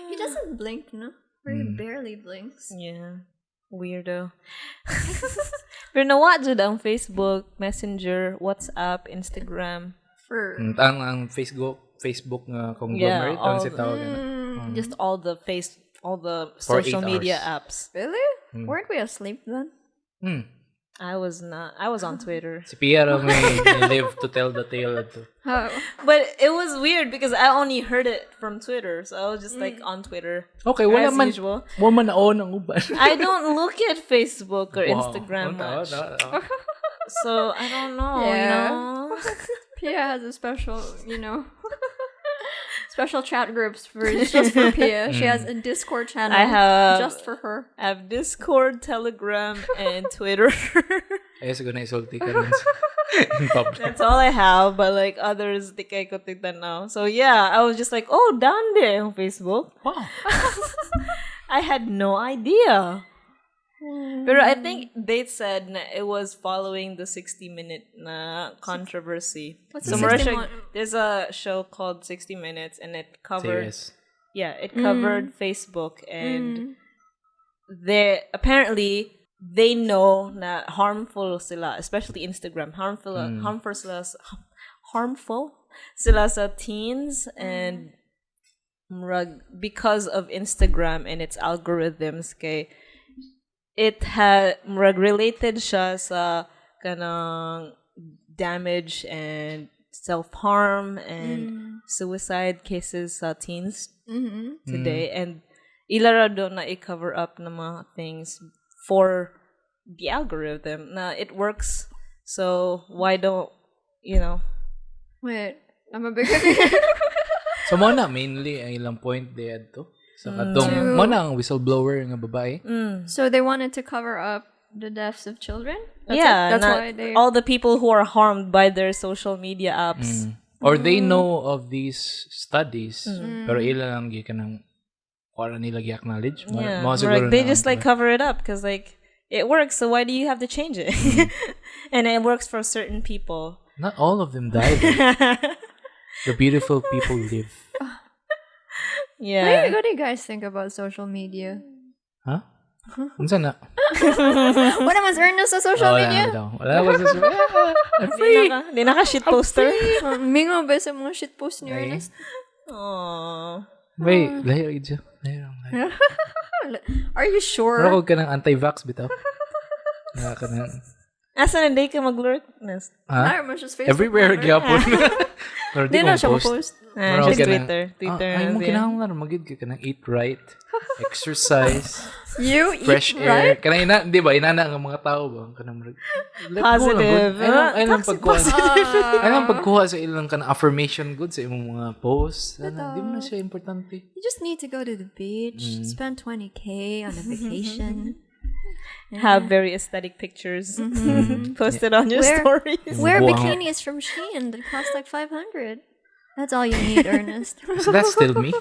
He doesn't blink, no? Or he barely blinks. Yeah. Weirdo. Pero nawa jud ang Facebook, Messenger, WhatsApp, Instagram. For Ang Facebook nga conglomerate ang si tawag na. Just all the For social 8 media hours. apps. really? Weren't we asleep then? I was not. I was on Twitter. Si Pia raw may live to tell the tale ato. Oh. But it was weird because I only heard it from Twitter. So I was just like on Twitter. Okay, wala as man. usual. Wala man naon ang uban. I don't look at Facebook or Wow. Instagram much. No. So I don't know, Yeah. you know. Pia has a special, special chat groups just for Pia. She has a Discord channel I have just for her. I have Discord, Telegram, and Twitter. Ay, siguro na isulti ka rin in public. That's all I have, but like others, di kay ko tignan. So yeah, I was just like, oh, down there on Facebook. Wow. I had no idea. But I think they said na it was following the 60-minute na controversy. What's So the Marisha, 60 there's a show called 60 Minutes, and it covered Serious. it covered Facebook, and they apparently they know na harmful sila, especially Instagram, harmful sila sa teens, and because of Instagram and its algorithms kay it had related siya sa kanang damage and self-harm and suicide cases sa teens today, and ilara do na i-cover up na mga things for the algorithm na it works, so why don't Wait, I'm a big So mo na mainly ang ilang point they had to. Sa katong mo na ang whistleblower nga babae. So they wanted to cover up the deaths of children. That's why they all the people who are harmed by their social media apps. Or they know of these studies, pero ila lang gi kanang wala nila gi-acknowledge. Yeah, Mga or siguro like they na- just like cover it up because like it works. So why do you have to change it? And it works for certain people. Not all of them died. The beautiful people live. Yeah. What do you guys think about social media? Huh? Unsa na? What am I earnest sa social media? Wala ko sa Di na ka shit poster. Mingo ba sa mga shitpost ni Ernest? Aww. Wait, lahir gid siya. Lahir. Are you sure? Pero kung ka ng anti-vax bitaw. Nga ka ng... Asa na day ka mag-lurk? Nest? Ha? Nah, just Facebook. Everywhere gyapon. Pero di Di na ko siya post. post. Pero Just ka ng- Twitter. Twitter. Ay mo yeah. kinahanglan magid ka ng eat right, exercise, You fresh eat air. right? Kanang ina, di ba inana ang mga tao ba kanang Positive. Ay lang pagkuha. Ah. Ay lang pagkuha sa ilang kanang affirmation good sa imong mga posts. Ano, di mo na siya importante. You just need to go to the beach, spend 20K on a vacation. Have very aesthetic pictures. Post it on your stories. Wear Wow. bikinis from Shein that cost like 500. That's all you need, Ernest. So that's still me.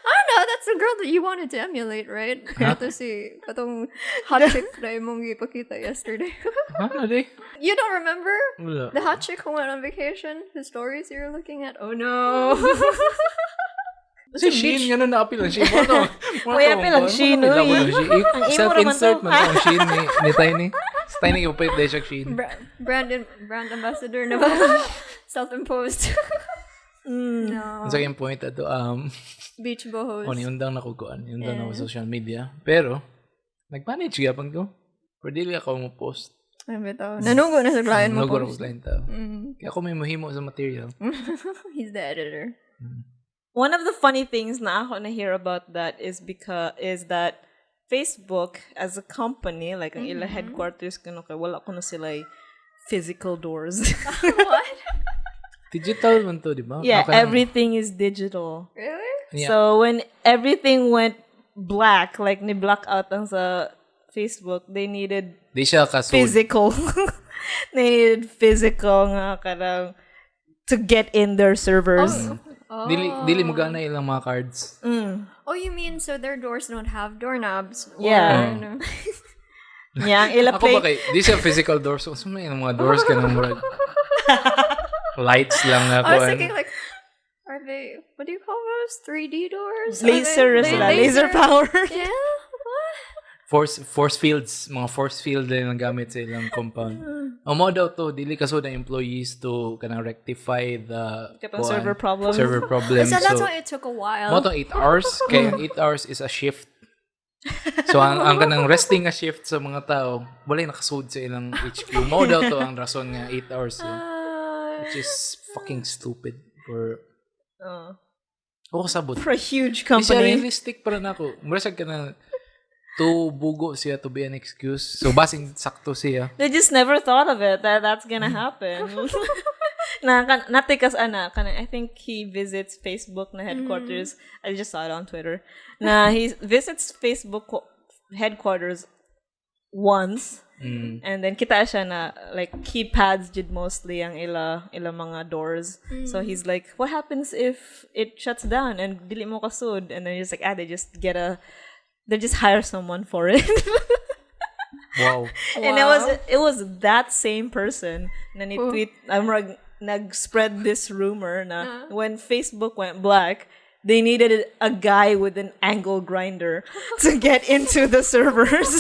I don't know, that's the girl that you wanted to emulate, right? Ito si, katong hot chick na imong ipakita yesterday. Ano di? You don't remember? Wala. The hot chick who went on vacation? The stories you were looking at? Oh no! Si Shein, gano'n na-appeal ang Shein. Ano? Uy, appeal ang Shein, uy. Self-insert naman to. man to ang Shein ni Tiny. Si Tiny yung pwede siya Shein. Brand ambassador na ba? Self-imposed. No. Ang saking point ato, Beach bohos. niundang nakukuan. Niundang na ako social media. Pero, nag-manage gyapon ko. Pero dili ako mo post. Ay, bitaw. Nanugo na sa client mo Naguro ko post. sa tao. Kaya ako may mahimo sa material. He's the editor. One of the funny things na ako na hear about that is that Facebook as a company, like ang ila headquarters kuno kay wala kuno sila physical doors. What? Digital man to, di ba? Yeah, Ako nang- everything is digital. Really? Yeah. So when everything went black, like ni black out ang sa Facebook, they needed Di siya kasud. physical. They needed physical nga karang to get in their servers. Dili mo gana ilang mga cards. Oh, you mean so their doors don't have doorknobs? Yeah. Or, no? Yeah, ang ila Ako ba kay, di siya physical doors. So, may mga doors ka ng murag. Lights lang na I was ko. thinking like, are they, what do you call those? 3D doors? laser sila, laser powered. Yeah? Force fields. Mga force field din ang gamit sa ilang compound. Ang mo daw to, dili kaso na employees to kanang rectify the Katong server problem. Server problem. So that's So, why it took a while. mo to 8 hours. Kaya 8 hours is a shift. So, ang kanang resting nga shift sa mga tao, wala nakasud sa ilang HQ. Mo daw to ang rason nga 8 hours yun. Which is fucking stupid for... Oo, sabot. For a huge Di siya company. realistic para na ako. Murasag ka na to bugo siya to be an excuse. So, basing sakto siya. They just never thought of it that that's gonna happen. Natikas ana kana I think he visits Facebook na headquarters. I just saw it on Twitter. Na he visits Facebook headquarters once. And then kita siya na like keypads did mostly ang ila mga doors. So he's like, what happens if it shuts down and dili mo kasud? And then he's like, they just hire someone for it. Wow. And it was that same person na ni-tweet, nag-spread this rumor na when Facebook went black, they needed a guy with an angle grinder to get into the servers,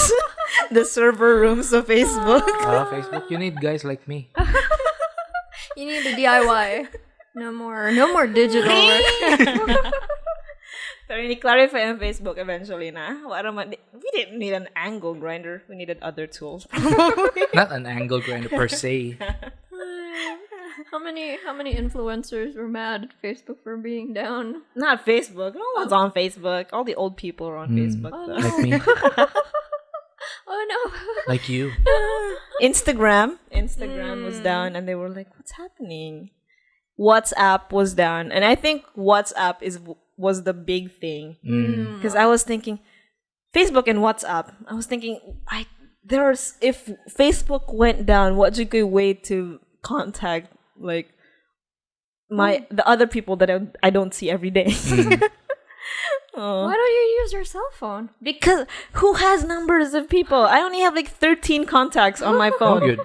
the server rooms of Facebook. Facebook, you need guys like me. You need a DIY. No more digital. Right? Pero ni-clarify on Facebook eventually na, we didn't need an angle grinder. We needed other tools. Not an angle grinder per se. How many influencers were mad at Facebook for being down? Not Facebook. No one's on Facebook. All the old people are on Facebook. Though. Like me. Oh no. Like you. Instagram was down and they were like, what's happening? WhatsApp was down. And I think WhatsApp was the big thing. Because I was thinking, Facebook and WhatsApp. I was thinking, if Facebook went down, what's a good way to contact like the other people that I don't see every day? Why don't you use your cell phone? Because who has numbers of people? I only have like 13 contacts on my Oh, phone. good.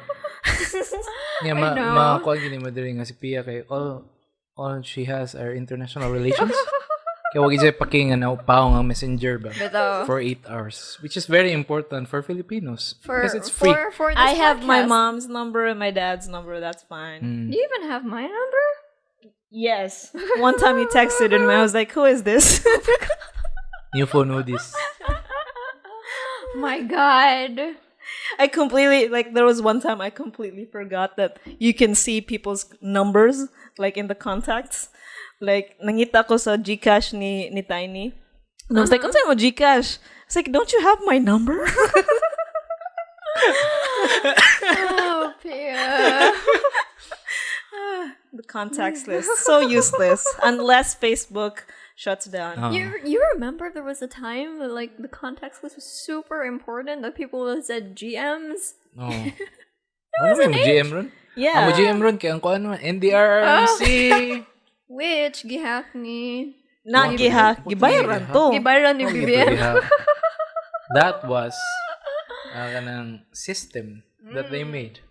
Yeah, know. makakuha gini madiri nga si Pia kay all she has are international relations. Kaya wag siya pakingan na upaw nga messenger ba Bitaw. for 8 hours, which is very important for Filipinos For, because it's free. For this I have my podcast. mom's number and my dad's number. That's fine. Do you even have my number? Yes. One time he texted and I was like, "Who is this?" New phone this. My God. I completely there was one time I completely forgot that you can see people's numbers like in the contacts. Like nangita ko sa GCash ni Tiny. And I was like, "Ano mo GCash?" I was like, "Don't you have my number?" Oh, Pia. The contacts list, so useless unless Facebook shuts down. You remember there was a time that like the contacts list was super important that people said GMs? Oh. Ano mo GM ron? Yeah. Ang GM ron kay ang kuan man NDRMC. Which gihack ni Not giha, gibayaran to. Gibayaran ni BBM. That was kanang system that they made.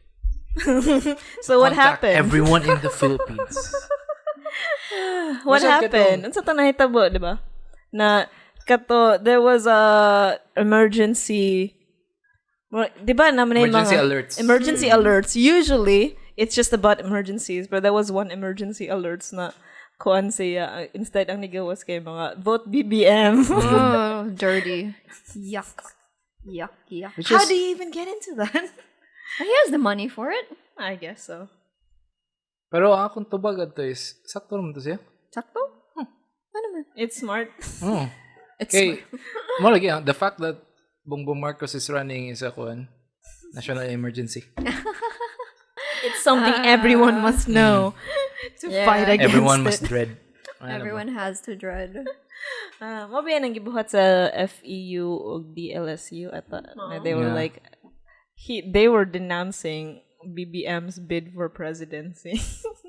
So what Contact happened? everyone in the Philippines. What Basta happened? Ano sa nahitabo, di ba? Na kato there was a emergency. Di ba naman yung Emergency mga alerts. Emergency alerts. Usually it's just about emergencies, but there was one emergency alerts na kuan siya instead ang nigawas kay mga vote BBM. Oh, dirty. Yuck. Yuck, yuck. How do you even get into that? He has the money for it. I guess so. Pero akong tubag adto is sakto naman to siya. Sakto? Ano man? It's smart. Oh. It's Okay. Mo lagi the fact that Bongbong Marcos is running is a kuan national emergency. It's something everyone must know to fight against Everyone it. must dread. Everyone has to dread. Mo ba yan ang gibuhat sa FEU o DLSU at they were Yeah. like they were denouncing BBM's bid for presidency.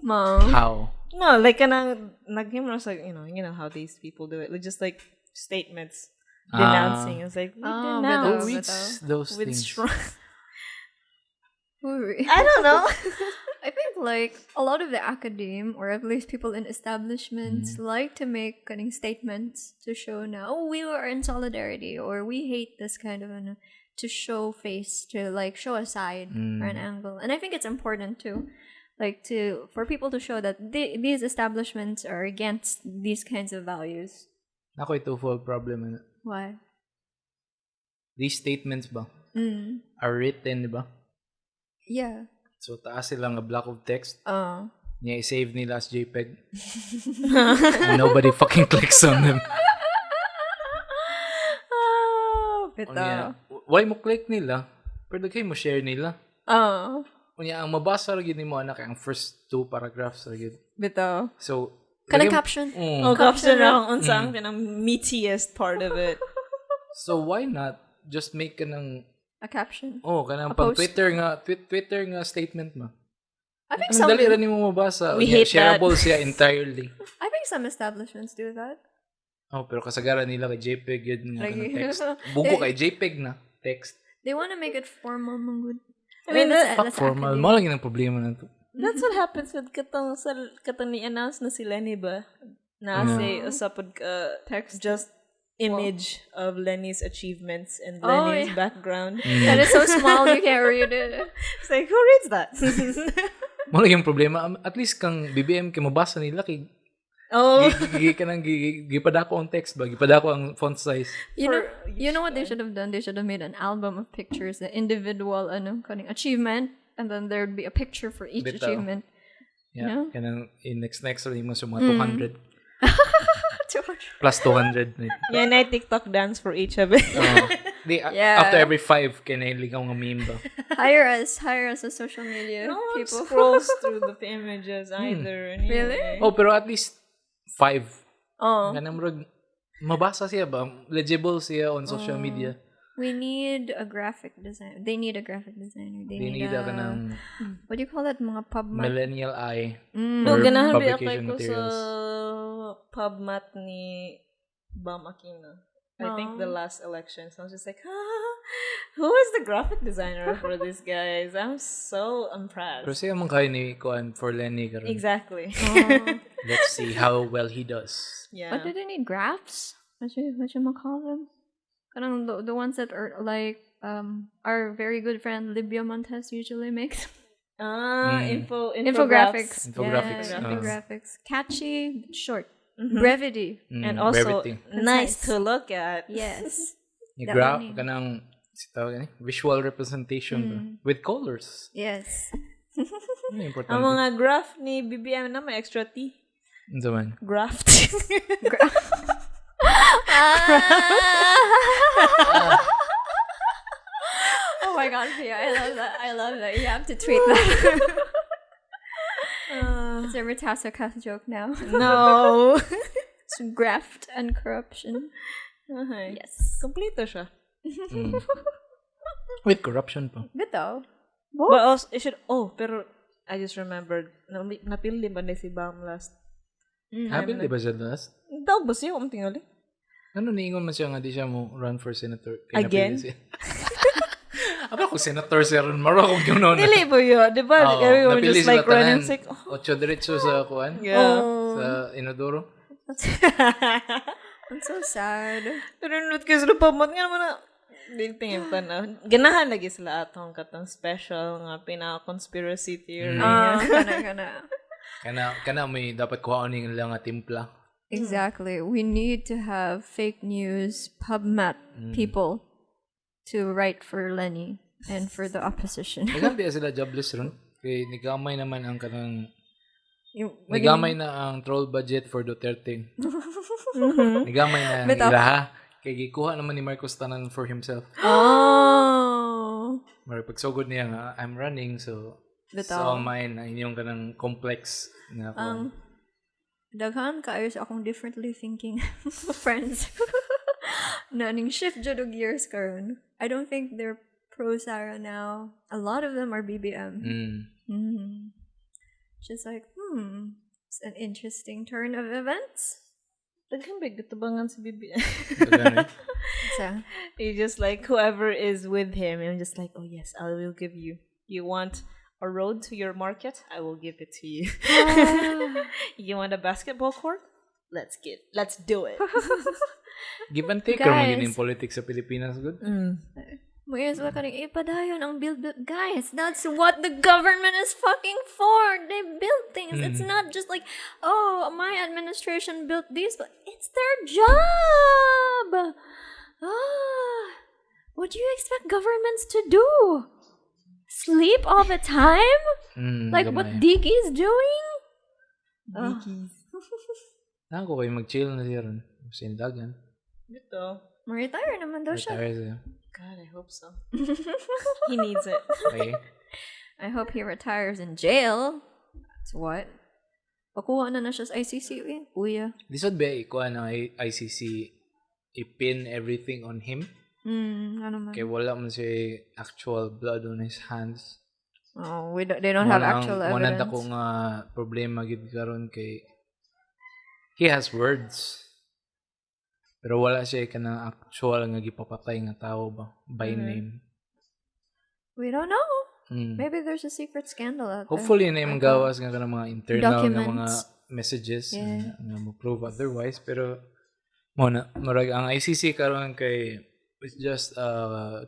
Mom. How? No, like kanang naghimnos like you know how these people do it. Like just like statements denouncing. It's like we Oh, denounce Who Betul. reads those with things? strong. I I don't know. I think like a lot of the academe or at least people in establishments like to make kind of statements to show now, oh, we are in solidarity or we hate this kind of to show face, to like show a side or an angle. And I think it's important too, like for people to show that these establishments are against these kinds of values. Ako ito full problem. Why? These statements ba are written, di ba? Yeah. So taas sila nga block of text. Niya i-save nila as JPEG. And nobody fucking clicks on them. Oh, Unya, bitaw. why mo click nila? Pero kay mo share nila. Oh, Unya, ang mabasa lagi nimo anak ang first 2 paragraphs lagi. bitaw. So, Kind lagi- of caption. Oh, caption lang unsa ang pinang meatiest part of it. So why not just make ka ng A caption. kanang A pang post. Twitter nga statement mo. I think Ang some dali ra nimo mabasa. We Unya, hate shareable siya entirely. I think some establishments do that. Oh, pero kasagaran nila kay JPEG yun nga Lagi. kanang text. Bugo kay JPEG na text. They want to make it formal, man good. I mean, Fuck formal. Mo lang yung problema na to. That's what happens with katong ni-announce na si Leni ba? Na say usapod ka text just image of Leni's achievements and Leni's background. And it's so small you can't read it. It's like, who reads that? Mo lang yung problema. At least kang BBM kay mabasa nila kay Oh, gipadako ang text ba? Gipadako ang font size. You know what they should have done? They should have made an album of pictures, the individual kaning achievement, and then there'd be a picture for each Bitaw. achievement. Yeah. No? Kanang in next rin mo sa mga 200 Too much. plus 200. yan ay TikTok dance for each of it. Yeah. After every 5 kay nailigaw nga meme ba? Hire us as social media No one people. scrolls through the images either. Anyway. Really? Oh, pero at least 5. Oh. Ganang murag mabasa siya ba? Legible siya on social media. We need a graphic designer. They need a graphic designer. They need Dinida ka a... ng What do you call that? Mga PubMat? millennial eye No, for ganahan rin publication apply ko sa materials. PubMat ni Bam Aquino. I think the last election. So I was just like, who is the graphic designer for these guys? I'm so impressed. Pero siya man kayo ni Kuan for Leni karon. Exactly. Let's see how well he does. Yeah. What do they need? Graphs? What you call them? Kanang the ones that are like our very good friend Libya Montes usually makes. Infographics. Infographics. Yeah, infographics. Catchy, but short. Brevity. And also brevity. nice to look at. Yes. Yung That graph one kanang visual representation ba? With colors. Yes. Ano yung importante? Ang mga graph ni BBM na may extra T. Ano man? Graft. Oh my god, Pia, I love that. I love that. You have to tweet that. It's a RetasoCast joke now. No. It's graft and corruption. Okay. Yes. Kompleto siya. With corruption pa. Good though. But also, it should, pero I just remembered, napili ba na si Bam last? Happy di ba siya last? Daw ba siya kung tingali? Ano niingon man siya nga di siya mo run for senator? Kaya Again? napili siya. Aba kung senator siya ron, maro akong yun na. Dili po yun. Di ba? Everyone napili just like sila running tanan. sick. Ocho diretso sa kuan. Yeah. Sa Inodoro. I'm so sad. Pero not kasi na pamat nga naman na. Dili tingin pa na. Ganahan lagi sila atong katong special nga pinaka-conspiracy theory. Kana. May dapat kuhaonin lang nga timpla. Exactly. We need to have fake news PubMat people to write for Leni and for the opposition. Ilan di sila jobless ron? Kaya nigamay naman ang kanang What do you nigamay na ang troll budget for Duterte. Nigamay na ang Bitaw. ilaha. Kaya gikuha naman ni Marcos tanan for himself. Oh. Mara pagsugod niya nga, I'm running, so it's Bitaw. all mine. Inyong kanang complex nga kuan. Daghan kaayo sa akong differently thinking friends. Naning shift jud og years karon. I don't think they're pro Sara now. A lot of them are BBM. Just like, it's an interesting turn of events. Daghang big tubangan si BBM. So, He just like whoever is with him and just like, oh yes, I will give you. You want a road to your market? I will give it to you. You want a basketball court? Let's do it. Give and take Guys. or magiging politics sa Pilipinas, good? Mayas wala ka rin ipadayon ang build. Guys, that's what the government is fucking for. They build things. It's not just like, oh, my administration built these, but it's their job. What do you expect governments to do? Sleep all the time? Like what Diki's doing? Ako kayo mag-chill na siya ron. Sindagan. Ito. Ma-retire naman daw siya. Retire siya. God, I hope so. He needs it. Okay. I hope he retires in jail. That's what? Pakuha na siya sa ICC. Uya. This would be ikuha ng ICC ipin everything on him. Ano man. Kaya wala man siya actual blood on his hands. Oh, they don't have actual evidence. Mananda ko nga problema gid karon kay he has words. Pero wala siya kanang actual nga gipapatay nga tao ba by name. We don't know. Maybe there's a secret scandal out there. Hopefully na yung gawas nga kanang mga internal nga mga Documents. messages Yeah. nga mo-prove otherwise. Pero marag ang ICC karon kay it's just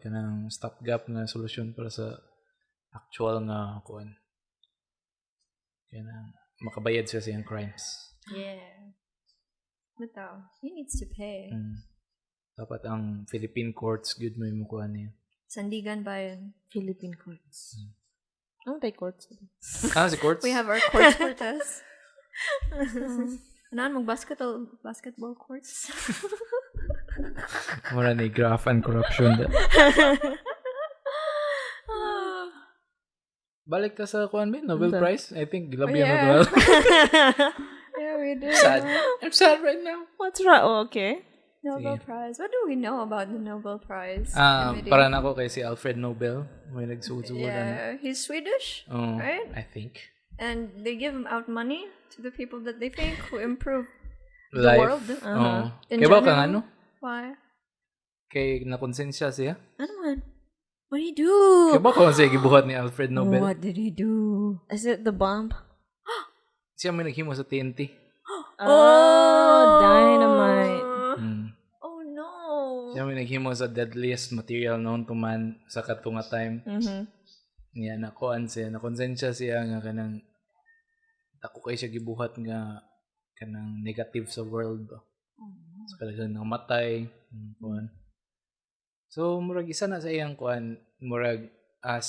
kanang stopgap nga solusyon para sa actual nga kuan. Kanang makabayad siya sa iyang crimes. Yeah. But though, he needs to pay. Dapat ang Philippine courts good mo yung kuha niya. Sandigan Bayan. Philippine courts. Ano tayo courts? Si courts? We have our courts for test. Naan basketball courts? Mura na graph and corruption. Balik ta sa kuan ba? Nobel Prize? I think gilabi Yeah. Nobel. Yeah, we do. Sad. I'm sad right now. What's wrong? Oh, okay. Nobel Prize. What do we know about the Nobel Prize? Para na ako kay si Alfred Nobel. May nagsugod-sugod na. Yeah, he's Swedish, right? I think. And they give out money to the people that they think who improve the Life. world. In Kaya ba general. kang ano? Why? Kay nakonsensya siya? Ano man? What did he do? Kaya ba kung siya gibuhat ni Alfred Nobel? What did he do? Is it the bomb? Siya may naghimo sa TNT. Dynamite. Oh no. Siya may naghimo sa deadliest material known to man sa katunga time. Niya nakuan siya, nakonsensya siya nga kanang ako kay siya gibuhat nga kanang negative sa world ba. So kada siya namatay, kuan. So murag isa na sa iyang kuan, murag as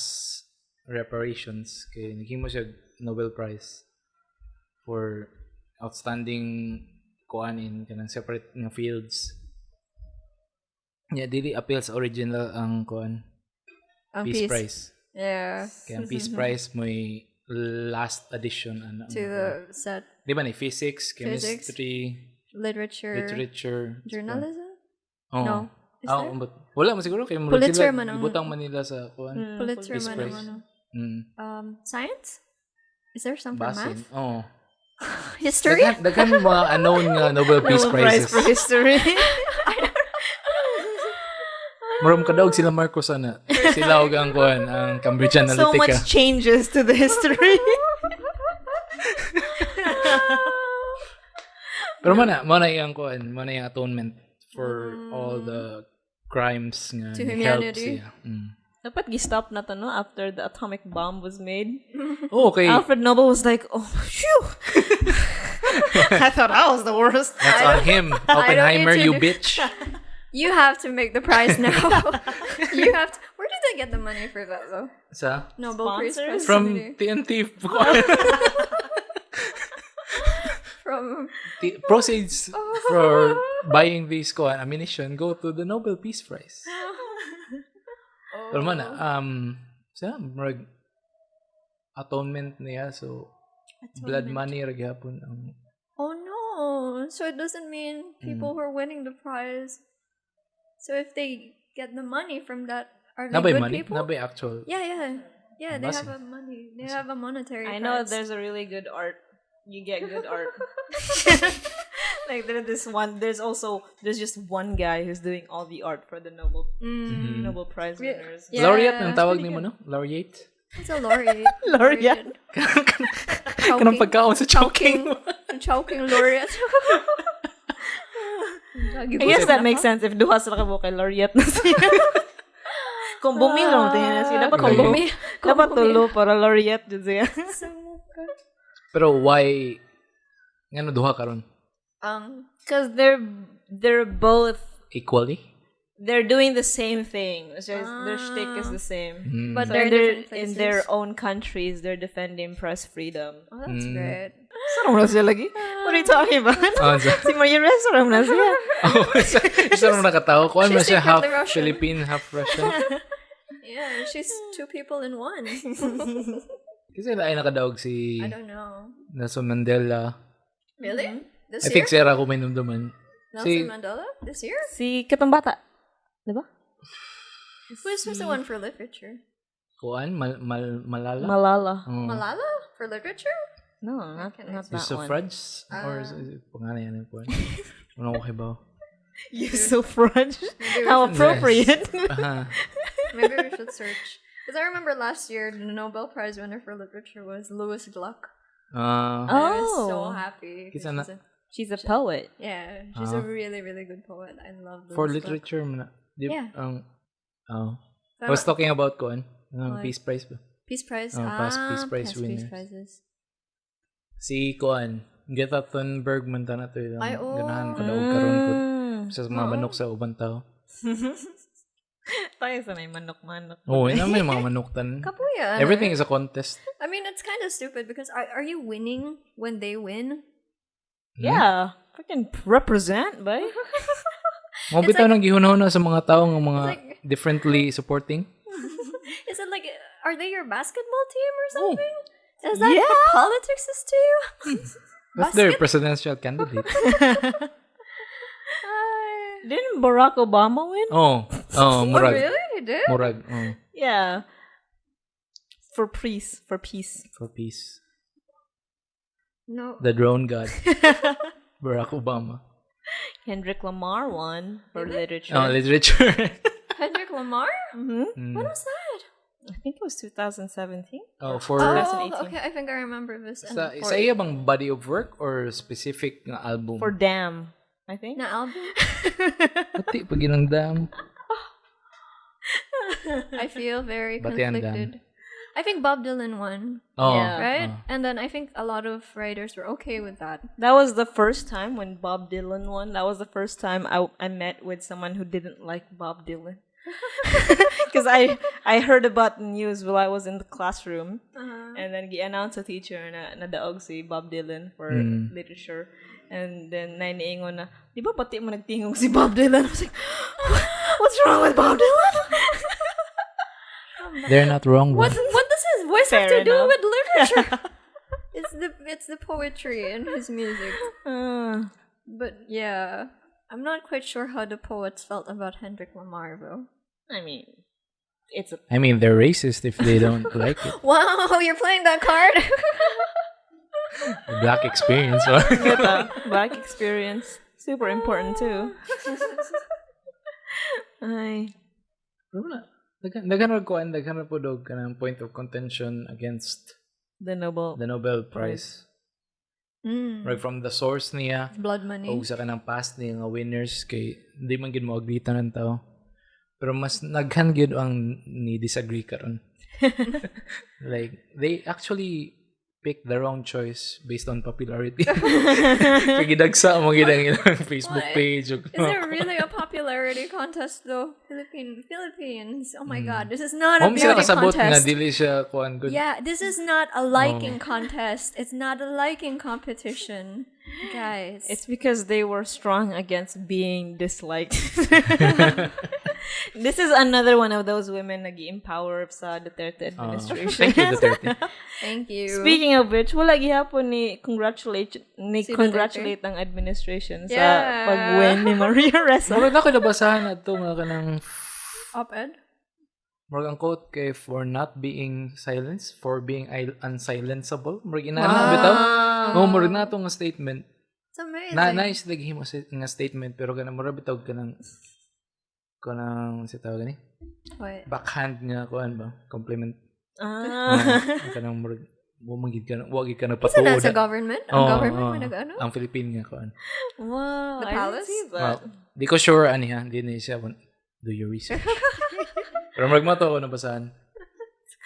reparations kay naghimo siya Nobel Prize for outstanding kuan in kanang separate nga fields. Yeah, dili appeal sa original ang kuan. Ang Peace Prize. Yeah. Kaya ang Peace Prize may last edition ano. To the set. Di ba ni physics, Physics, chemistry, literature, journalism? Oh. No. Is there? But wala mo siguro kay Pulitzer man ang- ibutang Manila sa kuan. Pulitzer Peace man Prize. ang ano. Science? Is there some for Basin. math? Oh. History? Daghan mga unknown nga Nobel Peace Prize Prizes. for history. Maram ka daw sila Marcos ana. Sila og ang kuan ang Cambridge So Analytica. much changes to the history. Pero mana yung kuan, mana yung atonement for all the crimes nga To ni humanity. help siya. Dapat gi-stop na to, no? After the atomic bomb was made. Okay. Alfred Nobel was like, oh, phew. I thought I was the worst. That's on him. Oppenheimer, need to you do- bitch. You have to make the prize now. You have to. Where did they get the money for that though? Sa Nobel Prize Sponsors? from Committee. TNT From proceeds for buying this ammunition go to the Nobel Peace Prize. Pero man sa murag atonement niya so blood money ra gyapon ang Oh no! So it doesn't mean people who are winning the prize. So if they get the money from that, are they nabay good money, people? nabay actual. Yeah. They Massive. have a money. They have a monetary. I know prize. there's a really good art. You get good art. Like there's just one guy who's doing all the art for the Nobel Prize winners. Yeah, Laureate ang it's tawag pretty nimo good. no? Laureate. It's a laureate. Laureate. Kanang pagkaon sa choking. Choking laureate. I guess that makes sense if duha sila kabuo kay Laureate na siya. Kung bumilo, tingnan na siya. Dapat tulo. Dapat tulo para Laureate dyan siya. Pero why ngano duha karon? Because they're both, Equally? they're doing the same thing. It's just their shtick is the same. But So they're different in places. their own countries, they're defending press freedom. Oh, that's great. Saan mo na siya lagi? What are you talking about? Si Maria Restaurant na siya. Isa mo nakatawa ko ano She's siya half secretly Russian. Philippine, half Russian. Yeah, she's two people in one. Kasi ay nakadaog si I don't know. Nelson Mandela. Really? This I year? think si Ra ko may numduman. Nelson Mandela? This year? Si Katambata. Diba? Who's the one for literature? Kuan Malala. Malala. Malala? For literature? No, not can I that one. Suffrage or is it pangalan yan kuan? Ano ko kibaw? You're so French. How appropriate. Maybe we should search. Because I remember last year, the Nobel Prize winner for literature was Louis Gluck. I was so happy. 'cause Kita na- She's a poet. Yeah, she's a really, really good poet. I love Louis For Gluck. literature man. Yeah. I was talking about kuan. Peace Prize ba? Peace Prize. past Peace Prize past winners. Peace Prizes. Si kuan Greta Thunberg man ta na to. Ay, oo. Ganahan ko daog karon ko. Sa mga manok sa ubang tao. Tayo sa may manok-manok. Oo, ina may mga manuktan. Kapuya. Everything is a contest. I mean, it's kind of stupid because are you winning when they win? Yeah. Freaking represent, boy. Mo bitaw nang gihunahuna sa mga tao nga mga like- differently supporting. Is it like, are they your basketball team or something? Is that what politics is to you? That's their presidential candidate. Didn't Barack Obama win? Oh, Oh, murag. really? He did? Murag, Yeah. For peace. For peace. for peace. No. The drone god, Barack Obama. Kendrick Lamar won for literature. Oh, literature. Kendrick Lamar? Mm-hmm. When was that? I think it was 2017. Oh, for... Oh, 2018. okay. I think I remember this. And Sa, for- sa iya bang body of work or specific na album? For Damn, I think. na album? Pati, pag ginandam. I feel very Batian conflicted. I think Bob Dylan won, Oh, Yeah. right? And then I think a lot of writers were okay with that. That was the first time when Bob Dylan won. That was the first time I met with someone who didn't like Bob Dylan. Because I heard about the news while I was in the classroom. And then gi-announce sa teacher na daog si Bob Dylan for literature. And then nainiingon na, di ba pati mo nagtingog si Bob Dylan? I was like, what's wrong with Bob Dylan? they're not wrong. What does his voice have Fair to do enough. with literature? it's the poetry in his music. But yeah, I'm not quite sure how the poets felt about Kendrick Lamar though. I mean, it's a I mean, they're racist if they don't like it. Wow, you're playing that card. The black experience. black experience. Super important too. Ay. Daghan po dog ka ng point of contention against The Nobel Prize. Right from the source niya, Blood money. o sa kanang past niya nga winners kay hindi man gid mo agrita ng tao. Pero mas naghan gid ang ni disagree karon. Like they actually picked the wrong choice based on popularity. Kay gidagsa mo gid ang ilang Facebook What? page. Is there really a popularity contest though? Philippines. Oh my god, this is not a Mom sila beauty kasabot nga contest. dili siya kuan good. Yeah, this is not a liking contest. It's not a liking competition. Guys. It's because they were strong against being disliked. This is another one of those women nag-empower sa Duterte administration. Thank you, Duterte. Thank you. Speaking of which, wala gihapon ni Si congratulate ang administration sa Yeah. pag-win ni Maria Ressa. Murag na ko nabasahan ato nga kanang op-ed? murag ang quote kay for not being silenced, for being unsilenceable. Murag inana bitaw. No, murag na nga statement. It's amazing. Nice lagi mo nga statement pero kanang murag bitaw kanang si tawag gani. What? Backhand nga kuan ba? Compliment. Kanang murag mo magid ka wagi ka Isn't nagpatuod. that sa government? Ang government mo nag-ano? Ang Philippine nga kuan. Wow, The I didn't palace? see that. Well, di ko sure ani ha, di na siya do your research. Pero murag mo to ako nabasahan.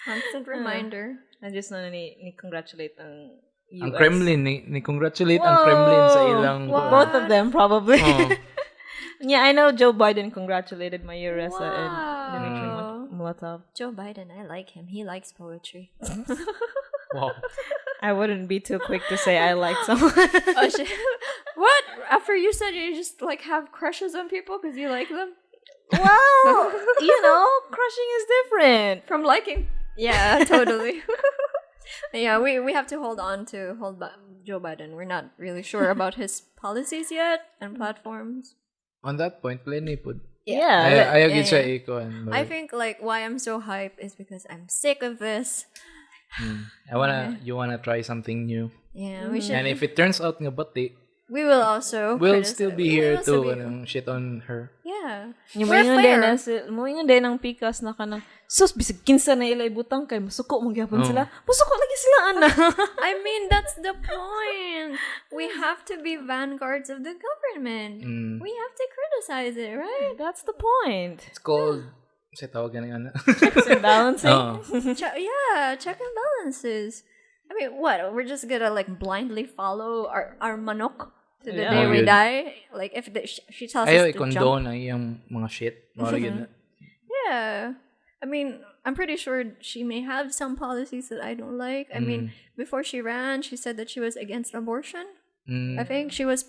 Constant reminder. I just know ni congratulate ang US. Ang Kremlin ni congratulate ang Kremlin sa ilang Both of them probably. Oh. Yeah, I know Joe Biden congratulated Maria Ressa and Dmitry Wow. Molotov. Joe Biden, I like him. He likes poetry. Wow. I wouldn't be too quick to say I like someone. Oh shit. What? After you said you just like have crushes on people because you like them? Well, you know, crushing is different. From liking. Yeah, totally. Yeah, we have to hold Joe Biden. We're not really sure about his policies yet and platforms. On that point, Leni pud. Yeah. Ayaw gid siya yeah. ikuan. I think like why I'm so hyped is because I'm sick of this. You wanna try something new. Yeah, we should. And if it turns out nga bati, We will also. we'll still be here also to be- shit on her. Yeah. Yung We're moingon fair. din ang pikas na kanang sus bisig kinsa na ilay butang kay musuko mo gyapon sila. Musuko lagi sila ana. I mean, that's the point. We have to be vanguards of the government. We have to criticize it, right? That's the point. It's called sa tawag nga ano. Checks and balancing. Oh. Check and balances. I mean, what? We're just gonna like blindly follow our manok to the day Oh, we good. die? Like if she tells Ayaw us to jump. i-condone ang iyang mga shit. Mara gid na. Yeah. I mean, I'm pretty sure she may have some policies that I don't like. I mean, before she ran, she said that she was against abortion. I think she was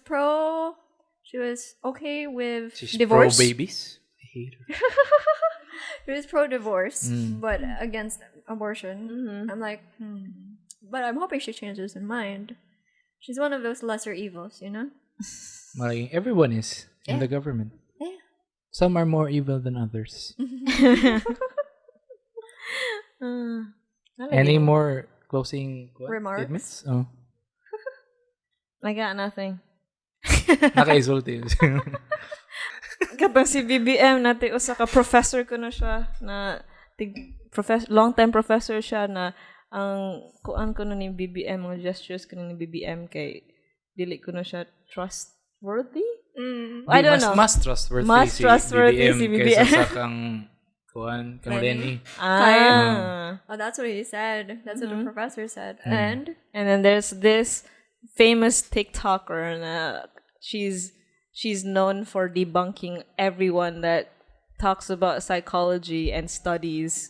okay with She's divorce. pro-babies. I hate her. She was pro-divorce, but against abortion. I'm like, but I'm hoping she changes her mind. She's one of those lesser evils, you know? Mara everyone is in the government. Some are more evil than others. Any more closing Remarks? statements? Oh. I got nothing. Naka-isulti. Katong si BBM natin usa ka professor ko na siya na long time professor siya na ang kuan ko na ni BBM mga gestures ko na ni BBM kay dili ko na siya trustworthy. I don't know. Mas trustworthy Mas trustworthy si BBM. kaysa sa kang kuan kang Leni. Oh, that's what he said. That's what the professor said. And then there's this famous TikToker na she's known for debunking everyone that talks about psychology and studies.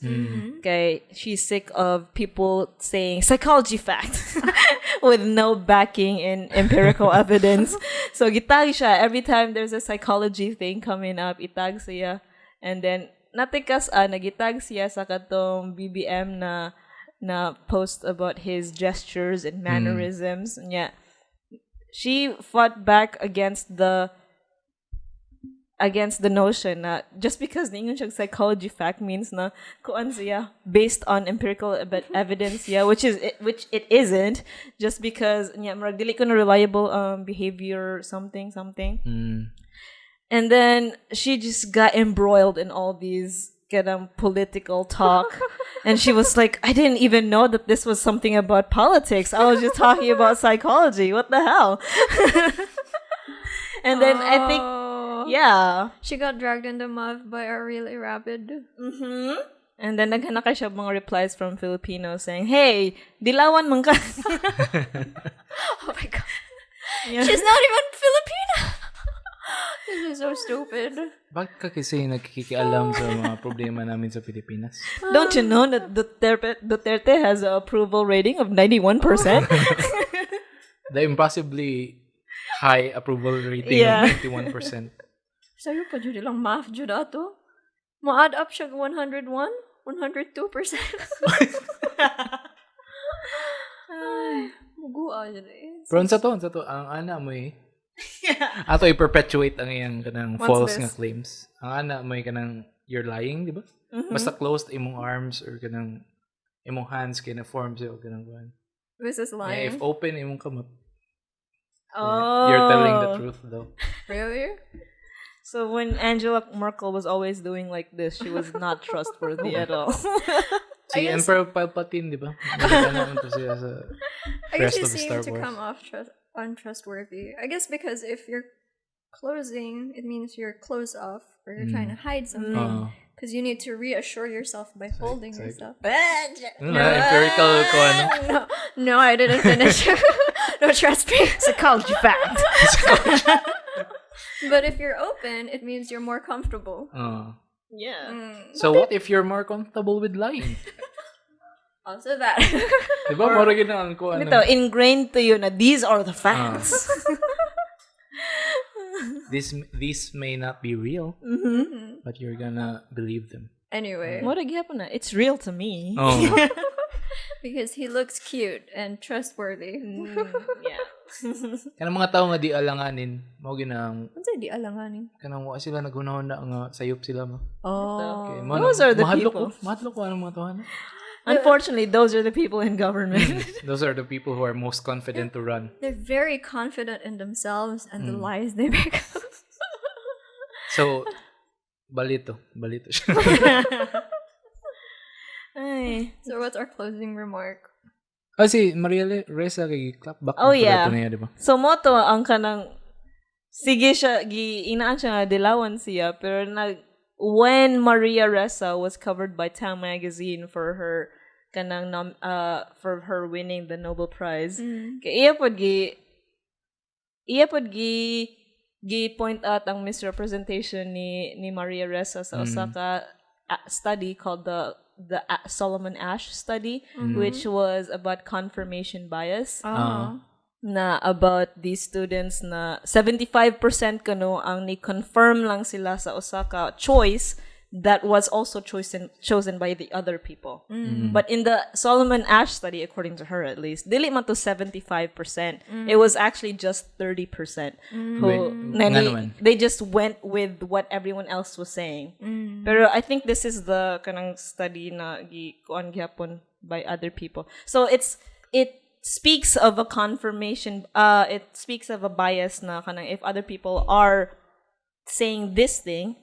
Okay, she's sick of people saying psychology fact with no backing in empirical evidence. So gitag siya every time there's a psychology thing coming up, itag siya. And then natikas nagitag siya sa katong BBM na post about his gestures and mannerisms. Yeah. She fought back against the notion na just because ningon siya psychology fact means na kuan siya based on empirical evidence, which it isn't, just because marag dili ko na reliable behavior something. And then she just got embroiled in all these political talk. And she was like, I didn't even know that this was something about politics. I was just talking about psychology. What the hell? And then I think, she got dragged in the mud by a really rabid. And then naghanap siya mga replies from Filipinos saying, hey, dilawan man ka. Oh my God. She's not even Filipina. This is so stupid. Bakit ka kasi nagkikialam sa mga problema namin sa Pilipinas? Don't you know that Duterte has an approval rating of 91%? The impossibly high approval rating of 91%. Sa'yo pa dyan lang math dyan ato. Ma-add up siya 101? 102%. Ay, mugua dyan eh. Pero sa to, ang ana mo ato i-perpetuate ang iyang kanang false nga claims. Ang ana mo kanang you're lying, di ba? Basta closed imong arms or kanang imong hands kay na form siya o kanang kuan. This is lying. Yeah, if open imong kamot. You're telling the truth though. Really? So when Angela Merkel was always doing like this, she was not trustworthy at all. Si Emperor Palpatine, di ba? Nagkanaon to siya sa I guess rest you of the seem Star to Wars. come off untrustworthy. I guess because if you're closing, it means you're closed off or you're trying to hide something. Because you need to reassure yourself by holding yourself. Empirical ko ano. No, I didn't finish. No, trust me. Psychology fact. But if you're open, it means you're more comfortable. Yeah. So what if you're more comfortable with lying? Also that. Diba? Mara ginaan ko ano. Ito, ingrained to you na these are the facts. These may not be real, but you're gonna believe them. Anyway. Mura gyapon na, it's real to me. Oh. Because he looks cute and trustworthy. Yeah. Kanang mga tao nga di alanganin, mao ginang Ano sa'yo di alanganin? kanang wa sila naghunahon na nga sayop sila mo. Oh. Okay, Those are the people. Mahadlok ko ano mga tao. Unfortunately, those are the people in government. Those are the people who are most confident to run. They're very confident in themselves and the lies they make up. So, balito siya. Ay. So what's our closing remark? Si Maria Reza kay clapback. Oh, yeah. Niya, diba? So, moto ang kanang, sige siya, inaan siya nga, dilawan siya, pero when Maria Ressa was covered by Time magazine for her for her winning the Nobel Prize, kay iya pod gi point out ang misrepresentation ni Maria Ressa sa Osaka study called the Solomon Asch study, which was about confirmation bias. Na about these students na 75% kano ang ni-confirm lang sila sa Osaka choice that was also chosen by the other people. But in the Solomon Ash study, according to her at least, dili man to 75%. It was actually just 30%. They just went with what everyone else was saying. Pero I think this is the kanang study na kuan gyapon by other people. So it speaks of a confirmation. It speaks of a bias na kanang if other people are saying this thing,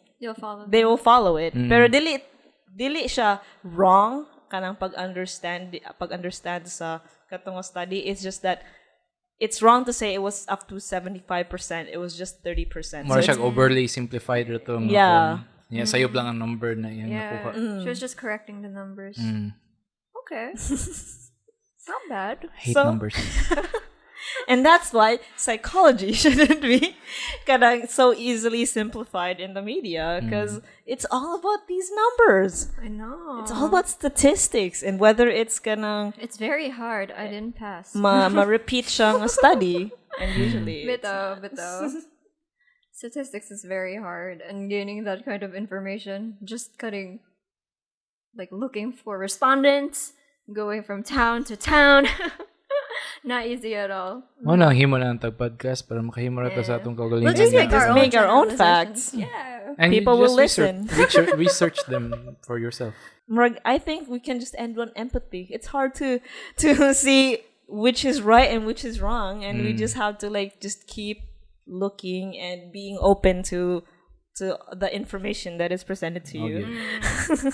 they will follow it. Pero dili siya wrong kanang pag-understand sa katong study. It's just that it's wrong to say it was up to 75%. It was just 30%. More siya overly simplified ito. Yeah. Yeah, sayop lang ang number na yan nakuha. She was just correcting the numbers. Okay. Not bad. Hate numbers. And that's why psychology shouldn't be kanang so easily simplified in the media, because it's all about these numbers. I know. It's all about statistics and whether it's gonna... It's very hard. I didn't pass. Ma-repeat siyang study. And usually... Bitaw. Statistics is very hard. And gaining that kind of information, just looking for respondents, going from town to town. Not easy at all. Himo na ang podcast para makahimo na ta sa atong kaugalingon. We'll just make our own facts. Yeah. And people will listen. Research them for yourself. I think we can just end on empathy. It's hard to see which is right and which is wrong, and we just have to just keep looking and being open to the information that is presented to you.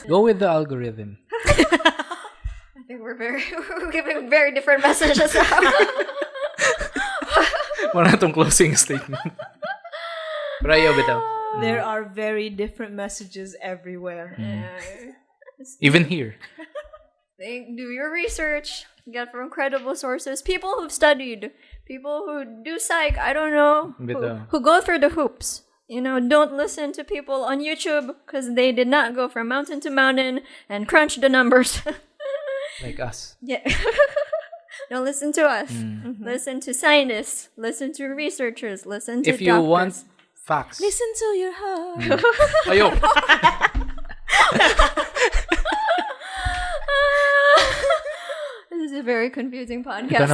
Go with the algorithm. I think we're giving very different messages out. Wala tong closing statement. Pero ayaw bitaw. There are very different messages everywhere. Even here. Do your research. Get from credible sources. People who've studied. People who do psych. I don't know. Who go through the hoops. Don't listen to people on YouTube because they did not go from mountain to mountain and crunch the numbers. Like us. Yeah. Don't listen to us. Listen to scientists. Listen to researchers. Listen to doctors. If you want facts. Listen to your heart. Ayo. This is a very confusing podcast. Ikaw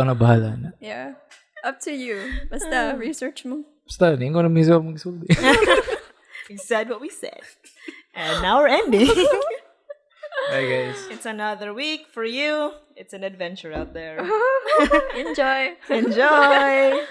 na bahala na. Yeah. Up to you. Basta research mo. Basta, hindi ko na miso magsulti. We said what we said. And now we're ending. Bye, guys. It's another week for you. It's an adventure out there. Enjoy. Enjoy.